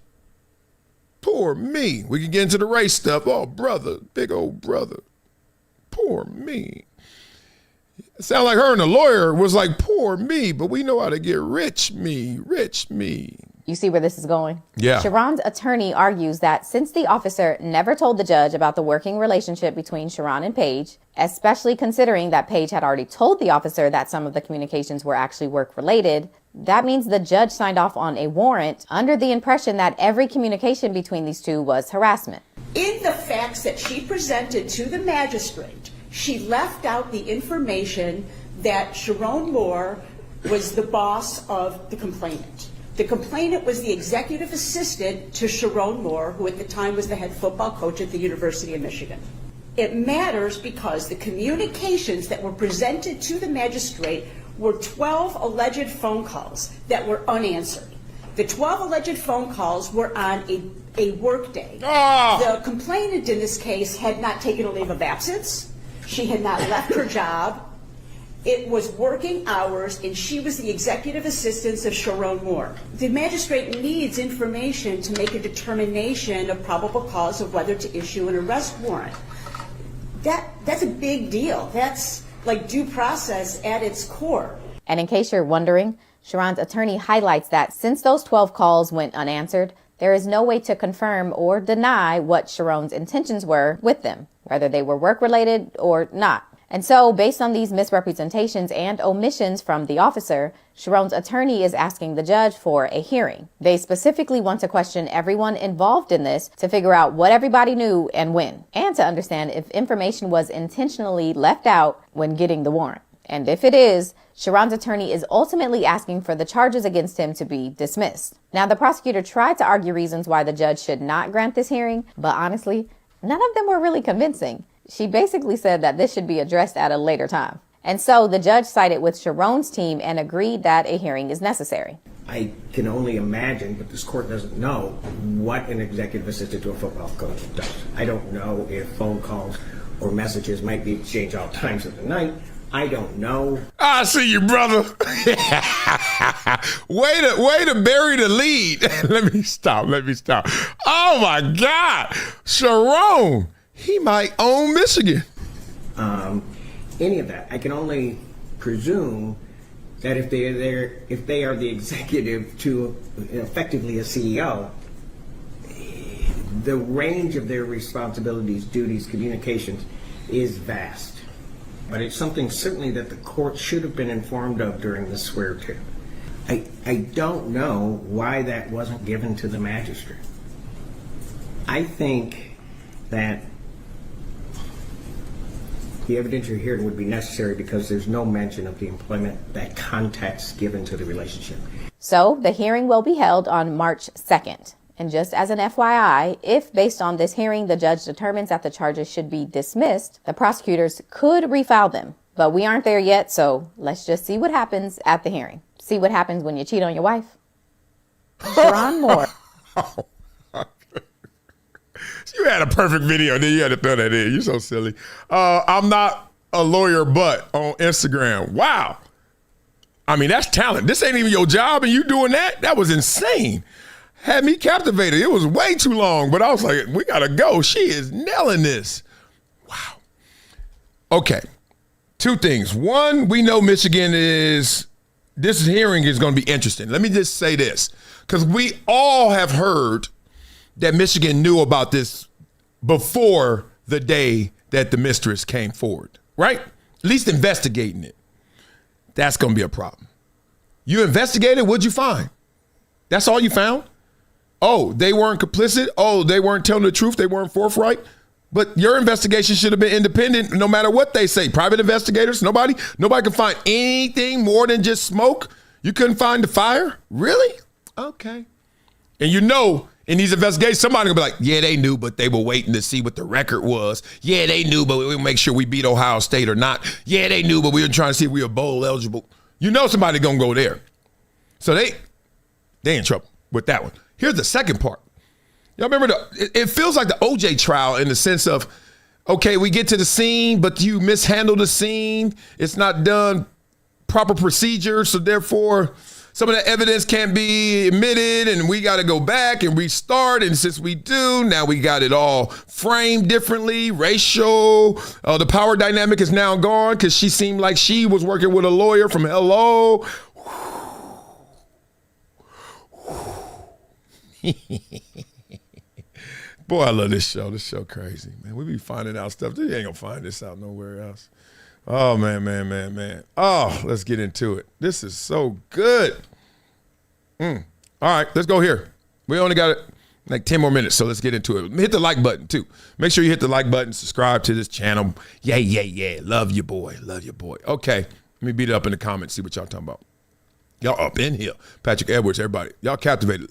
Speaker 3: Poor me. We can get into the race stuff. Oh, brother, big old brother. Poor me. It sounded like her and the lawyer was like, poor me, but we know how to get rich me, rich me.
Speaker 1: You see where this is going?
Speaker 3: Yeah.
Speaker 1: Chiron's attorney argues that since the officer never told the judge about the working relationship between Chiron and Paige, especially considering that Paige had already told the officer that some of the communications were actually work-related, That means the judge signed off on a warrant under the impression that every communication between these two was harassment.
Speaker 2: In the facts that she presented to the magistrate, she left out the information that Chiron Moore was the boss of the complainant. The complainant was the executive assistant to Chiron Moore, who at the time was the head football coach at the University of Michigan. It matters because the communications that were presented to the magistrate were 12 alleged phone calls that were unanswered. The 12 alleged phone calls were on a work day. The complainant in this case had not taken a leave of absence. She had not left her job. It was working hours, and she was the executive assistant of Chiron Moore. The magistrate needs information to make a determination of probable cause of whether to issue an arrest warrant. That's a big deal. That's like due process at its core.
Speaker 1: And in case you're wondering, Chiron's attorney highlights that since those 12 calls went unanswered, there is no way to confirm or deny what Chiron's intentions were with them, whether they were work-related or not. And so, based on these misrepresentations and omissions from the officer, Chiron's attorney is asking the judge for a hearing. They specifically want to question everyone involved in this to figure out what everybody knew and when, and to understand if information was intentionally left out when getting the warrant. And if it is, Chiron's attorney is ultimately asking for the charges against him to be dismissed. Now, the prosecutor tried to argue reasons why the judge should not grant this hearing, but honestly, none of them were really convincing. She basically said that this should be addressed at a later time. And so the judge sided with Chiron's team and agreed that a hearing is necessary.
Speaker 6: I can only imagine, but this court doesn't know, what an executive assistant to a football coach does. I don't know if phone calls or messages might be exchanged all times of the night. I don't know.
Speaker 3: I see you, brother. way to bury the lead. Let me stop. Oh, my God. Chiron, he might own Michigan.
Speaker 6: Any of that. I can only presume that if they are the executive to effectively a CEO, the range of their responsibilities, duties, communications is vast. But it's something certainly that the court should have been informed of during the swear-to. I don't know why that wasn't given to the magistrate. I think that the evidentiary hearing would be necessary because there's no mention of the employment, that context given to the relationship.
Speaker 1: So the hearing will be held on March 2nd. And just as an FYI, if based on this hearing the judge determines that the charges should be dismissed, the prosecutors could refile them. But we aren't there yet, so let's just see what happens at the hearing. See what happens when you cheat on your wife. Chiron Moore.
Speaker 3: You had a perfect video, then you had to throw that in. You're so silly. I'm not a lawyer, but on Instagram. Wow. I mean, that's talent. This ain't even your job, and you doing that? That was insane. Had me captivated. It was way too long, but I was like, we got to go. She is nailing this. Wow. Okay. Two things. One, we know Michigan this hearing is going to be interesting. Let me just say this, because we all have heard that Michigan knew about this before the day that the mistress came forward, right? At least investigating it. That's going to be a problem. You investigated, what'd you find? That's all you found? Oh, they weren't complicit? Oh, they weren't telling the truth? They weren't forthright? But your investigation should have been independent no matter what they say. Private investigators, nobody can find anything more than just smoke? You couldn't find the fire? Really? Okay. And you know, in these investigations, somebody will be like, yeah, they knew, but they were waiting to see what the record was. Yeah, they knew, but we'll make sure we beat Ohio State or not. Yeah, they knew, but we were trying to see if we were bowl eligible. You know somebody going to go there. So they in trouble with that one. Here's the second part. Y'all remember, it feels like the OJ trial in the sense of, okay, we get to the scene, but you mishandle the scene. It's not done proper procedure, so therefore some of the evidence can't be admitted, and we got to go back and restart. And since we do, now we got it all framed differently, racial. The power dynamic is now gone because she seemed like she was working with a lawyer from Hello. Boy, I love this show. This show crazy, man. We be finding out stuff. You ain't gonna find this out nowhere else. Oh, man. Oh, let's get into it. This is so good. All right, let's go here. We only got like 10 more minutes, so let's get into it. Hit the like button, too. Make sure you hit the like button, subscribe to this channel. Yeah. Love you, boy. Okay, let me beat it up in the comments, see what y'all talking about. Y'all up in here. Patrick Edwards, everybody. Y'all captivated.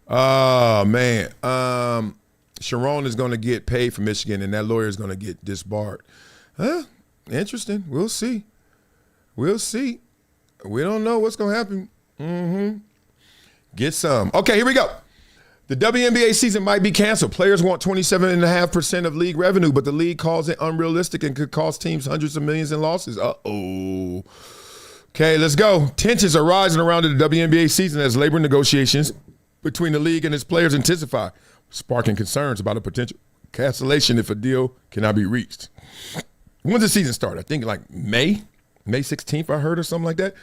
Speaker 3: Oh, man. Chiron is going to get paid for Michigan, and that lawyer is going to get disbarred. Huh? Interesting. We'll see. We don't know what's going to happen. Get some. Okay, here we go. The WNBA season might be canceled. Players want 27.5% of league revenue, but the league calls it unrealistic and could cost teams hundreds of millions in losses. Uh-oh. Okay, let's go. Tensions are rising around the WNBA season as labor negotiations between the league and its players intensify, sparking concerns about a potential cancellation if a deal cannot be reached. When's the season start? I think like May 16th, I heard, or something like that.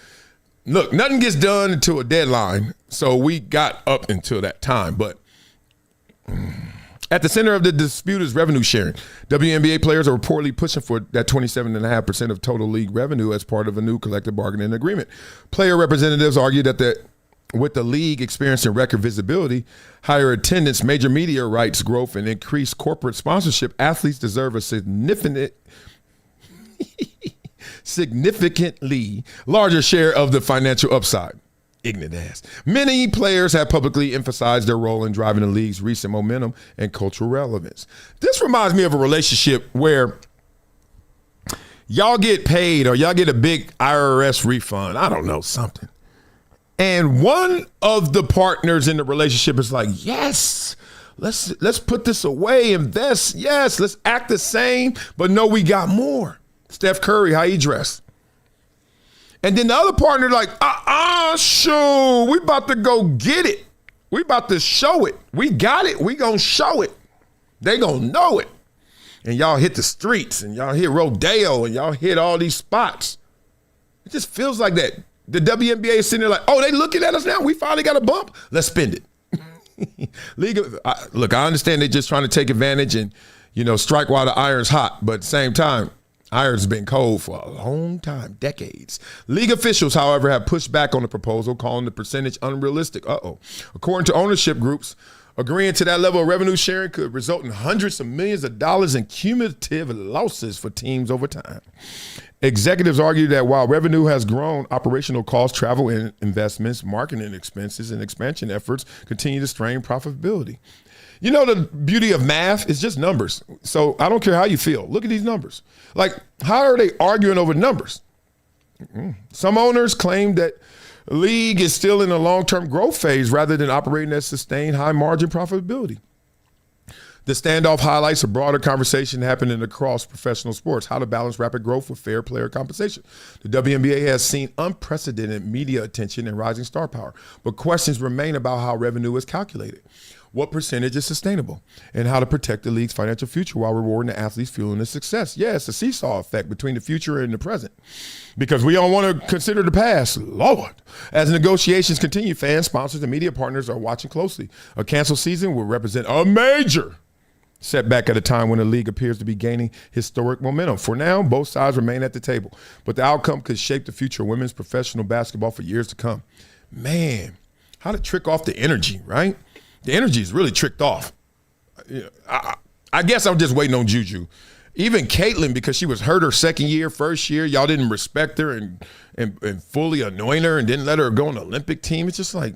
Speaker 3: Look, nothing gets done until a deadline, so we got up until that time. But at the center of the dispute is revenue sharing. WNBA players are reportedly pushing for that 27.5% of total league revenue as part of a new collective bargaining agreement. Player representatives argue that with the league experiencing record visibility, higher attendance, major media rights growth, and increased corporate sponsorship, athletes deserve a significantly larger share of the financial upside. Ignorant ass. Many players have publicly emphasized their role in driving the league's recent momentum and cultural relevance. This reminds me of a relationship where y'all get paid or y'all get a big IRS refund. I don't know, something. And one of the partners in the relationship is like, yes, let's put this away, invest. Yes, let's act the same, but no, we got more. Steph Curry, how he dressed. And then the other partner like, sure, we about to go get it. We about to show it. We got it. We gonna show it. They gonna know it. And y'all hit the streets and y'all hit Rodeo and y'all hit all these spots. It just feels like that. The WNBA is sitting there like, oh, they looking at us now. We finally got a bump. Let's spend it. Look, I understand they're just trying to take advantage and, strike while the iron's hot. But at the same time, iron's been cold for a long time, decades. League officials, however, have pushed back on the proposal, calling the percentage unrealistic. According to ownership groups, agreeing to that level of revenue sharing could result in hundreds of millions of dollars in cumulative losses for teams over time. Executives argue that while revenue has grown, operational costs, travel and investments, marketing expenses, and expansion efforts continue to strain profitability. The beauty of math is just numbers. So I don't care how you feel. Look at these numbers. Like, how are they arguing over numbers? Some owners claim that the league is still in a long-term growth phase rather than operating at sustained high-margin profitability. The standoff highlights a broader conversation happening across professional sports, how to balance rapid growth with fair player compensation. The WNBA has seen unprecedented media attention and rising star power, but questions remain about how revenue is calculated, what percentage is sustainable, and how to protect the league's financial future while rewarding the athletes fueling its success. Yeah, it's a seesaw effect between the future and the present, because we don't want to consider the past. Lord. As negotiations continue, fans, sponsors, and media partners are watching closely. A canceled season will represent a major setback at a time when the league appears to be gaining historic momentum. For now, both sides remain at the table, but the outcome could shape the future of women's professional basketball for years to come. Man, how to trick off the energy, right? The energy is really tricked off. I guess I'm just waiting on Juju. Even Caitlin, because she was hurt her second year, first year, y'all didn't respect her and fully anoint her and didn't let her go on the Olympic team. It's just like,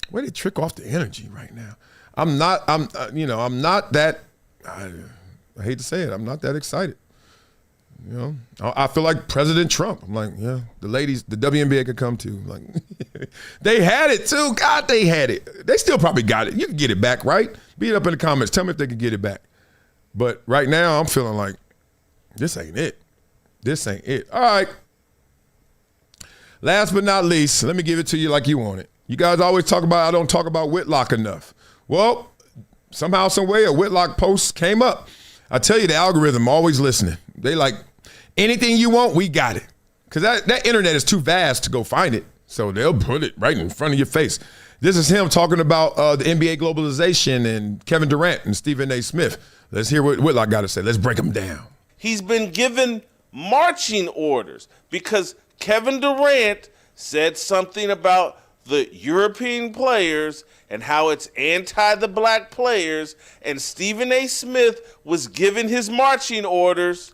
Speaker 3: way to trick off the energy right now. I'm not that, I hate to say it, I'm not that excited. I feel like President Trump. I'm like, yeah, the ladies, the WNBA could come too. Like, they had it too. God, they had it. They still probably got it. You can get it back, right? Beat it up in the comments. Tell me if they can get it back. But right now, I'm feeling like this ain't it. This ain't it. All right. Last but not least, let me give it to you like you want it. You guys always talk about, I don't talk about Whitlock enough. Well, somehow, some way, a Whitlock post came up. I tell you, the algorithm always listening. They like, anything you want, we got it. Because that internet is too vast to go find it. So they'll put it right in front of your face. This is him talking about the NBA globalization and Kevin Durant and Stephen A. Smith. Let's hear what Whitlock got to say. Let's break them down.
Speaker 8: He's been given marching orders because Kevin Durant said something about the European players and how it's anti the black players, and Stephen A. Smith was given his marching orders,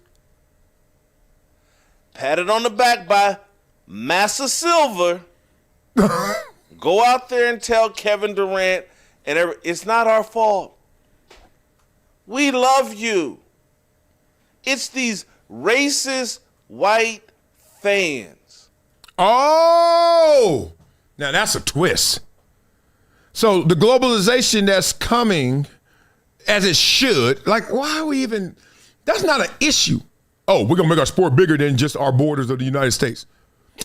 Speaker 8: patted on the back by Massa Silver, go out there and tell Kevin Durant, and it's not our fault. We love you. It's these racist white fans.
Speaker 3: Oh, now that's a twist. So the globalization that's coming, as it should, like, why are we even, that's not an issue. Oh, we're going to make our sport bigger than just our borders of the United States.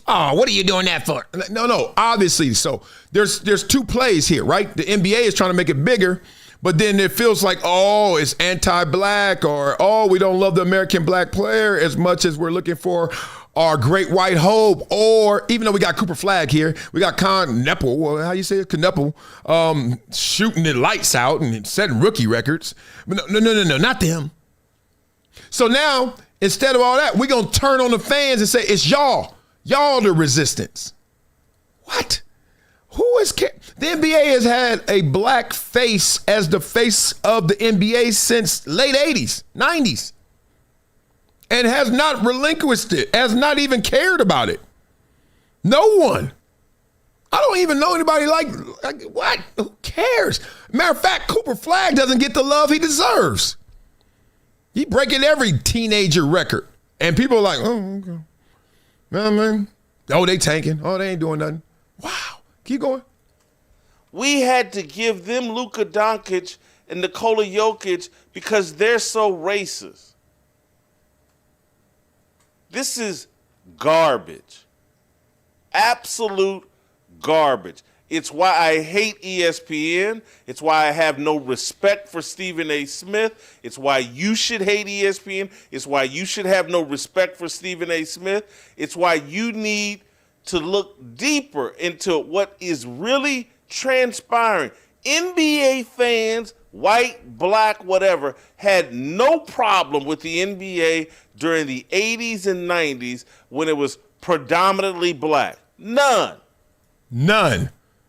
Speaker 3: Oh, what are you doing that for? No, obviously. So there's two plays here, right? The NBA is trying to make it bigger, but then it feels like, oh, it's anti-black, or, oh, we don't love the American black player as much as we're looking for our great white hope. Or even though we got Cooper Flagg here, we got Con Nepple, how you say it, Kneppel, shooting the lights out and setting rookie records. But no, not them. So now, instead of all that, we're going to turn on the fans and say, it's y'all. Y'all the resistance. What? Who is the NBA has had a black face as the face of the NBA since late 80s, 90s. And has not relinquished it, has not even cared about it. No one. I don't even know anybody like what? Who cares? Matter of fact, Cooper Flagg doesn't get the love he deserves. He breaking every teenager record. And people are like, oh, okay. No, man. Oh, they tanking. Oh, they ain't doing nothing. Wow. Keep going.
Speaker 8: We had to give them Luka Dončić and Nikola Jokic because they're so racist. This is garbage. Absolute garbage. It's why I hate ESPN. It's why I have no respect for Stephen A. Smith. It's why you should hate ESPN. It's why you should have no respect for Stephen A. Smith. It's why you need to look deeper into what is really transpiring. NBA fans, white, black, whatever, had no problem with the NBA during the 80s and 90s when it was predominantly black. None.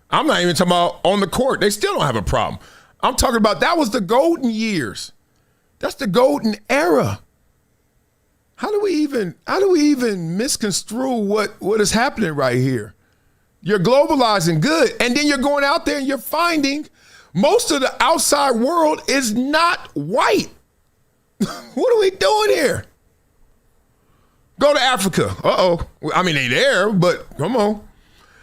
Speaker 3: I'm not even talking about on the court. They still don't have a problem. I'm talking about that was the golden years. That's the golden era. How do we even misconstrue what is happening right here? You're globalizing good, and then you're going out there and you're finding most of the outside world is not white. What are we doing here? Go to Africa. Uh-oh. I mean, they there, but come on.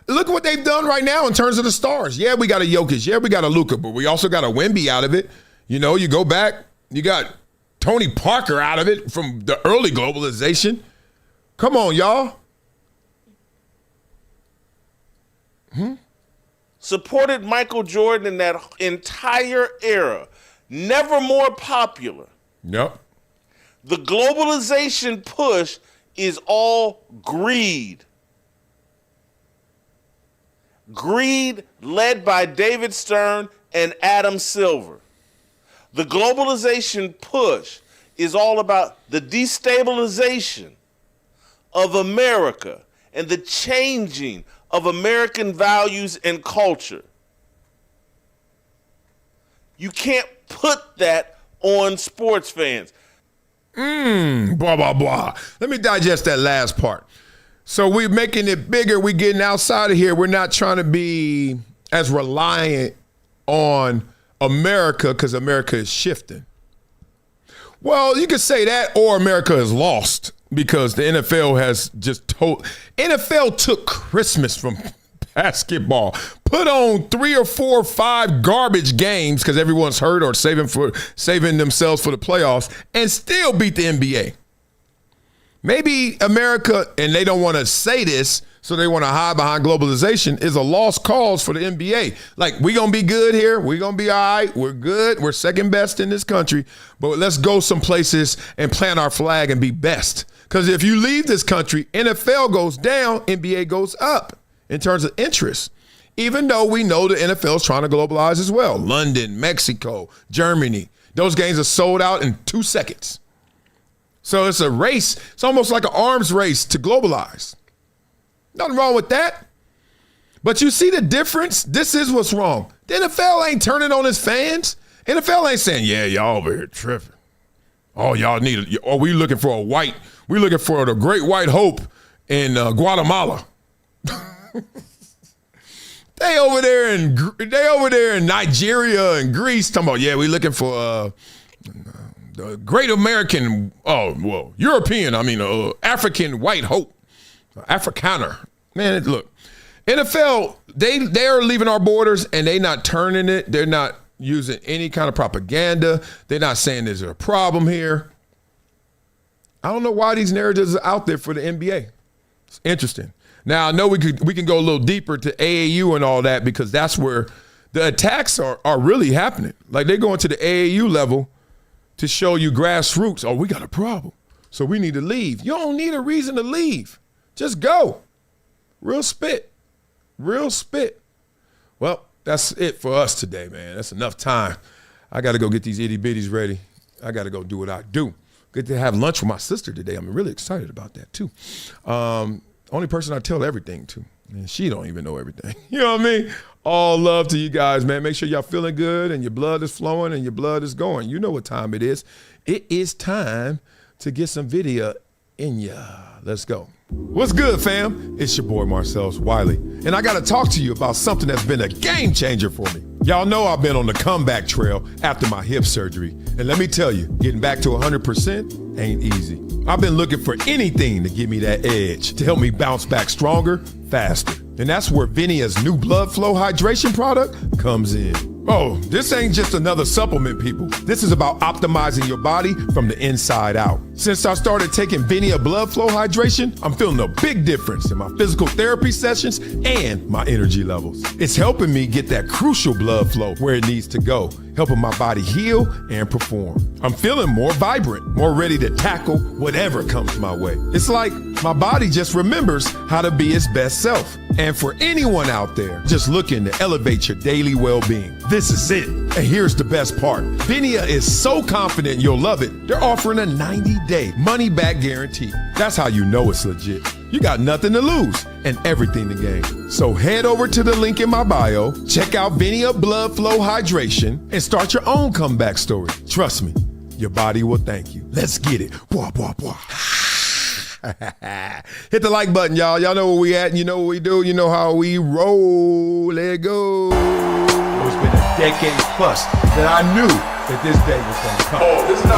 Speaker 3: Look at what they've done right now in terms of the stars. Yeah, we got a Jokic. Yeah, we got a Luka, but we also got a Wemby out of it. You know, you go back, you got Tony Parker out of it from the early globalization. Come on, y'all.
Speaker 8: Supported Michael Jordan in that entire era. Never more popular.
Speaker 3: Yep.
Speaker 8: The globalization push is all greed. Greed led by David Stern and Adam Silver. The globalization push is all about the destabilization of America and the changing of American values and culture. You can't put that on sports fans.
Speaker 3: Blah, blah, blah. Let me digest that last part. So we're making it bigger. We're getting outside of here. We're not trying to be as reliant on America because America is shifting. Well, you could say that, or America is lost because the NFL has just NFL took Christmas from basketball, put on 3 or 4 or 5 garbage games because everyone's hurt or saving themselves for the playoffs, and still beat the NBA. Maybe America, and they don't want to say this, so they want to hide behind globalization, is a lost cause for the NBA. Like, we're going to be good here. We're going to be all right. We're good. We're second best in this country. But let's go some places and plant our flag and be best. Because if you leave this country, NFL goes down, NBA goes up in terms of interest. Even though we know the NFL is trying to globalize as well. London, Mexico, Germany. Those games are sold out in 2 seconds. So it's a race. It's almost like an arms race to globalize. Nothing wrong with that. But you see the difference? This is what's wrong. The NFL ain't turning on its fans. NFL ain't saying, yeah, y'all over here tripping. Oh, y'all need we looking for we looking for the great white hope in Guatemala. They over there in Nigeria and Greece talking about, yeah, we looking for the great American, European, African white hope, Afrikaner. Man, look, NFL, they are leaving our borders and they not turning it. They're not using any kind of propaganda. They're not saying there's a problem here. I don't know why these narratives are out there for the NBA. It's interesting. Now, I know we can go a little deeper to AAU and all that because that's where the attacks are really happening. Like they're going to the AAU level to show you grassroots, oh, we got a problem, so we need to leave. You don't need a reason to leave. Just go. Real spit. Well, that's it for us today, man. That's enough time. I got to go get these itty bitties ready. I got to go do what I do. Get to have lunch with my sister today. I'm really excited about that, too. Only person I tell everything to. And she don't even know everything. You know what I mean? All love to you guys, man. Make sure y'all feeling good and your blood is flowing and your blood is going. You know what time it is. It is time to get some video in ya. Let's go. What's good, fam? It's your boy, Marcellus Wiley. And I got to talk to you about something that's been a game changer for me. Y'all know I've been on the comeback trail after my hip surgery. And let me tell you, getting back to 100% ain't easy. I've been looking for anything to give me that edge, to help me bounce back stronger, faster. And that's where Venia's new blood flow hydration product comes in. Oh, this ain't just another supplement, people. This is about optimizing your body from the inside out. Since I started taking Venia blood flow hydration, I'm feeling a big difference in my physical therapy sessions and my energy levels. It's helping me get that crucial blood flow where it needs to go, helping my body heal and perform. I'm feeling more vibrant, more ready to tackle whatever comes my way. It's like my body just remembers how to be its best self. And for anyone out there just looking to elevate your daily well-being, this is it. And here's the best part. Venia is so confident you'll love it, they're offering a 90-day money-back guarantee. That's how you know it's legit. You got nothing to lose and everything to gain. So head over to the link in my bio, check out Venia Blood Flow Hydration, and start your own comeback story. Trust me, your body will thank you. Let's get it. Bwah, bwah, bwah. Hit the like button, y'all. Y'all know where we at. You know what we do. You know how we roll. Let go. It's been a decade plus that I knew that this day was going to come. Oh, this is not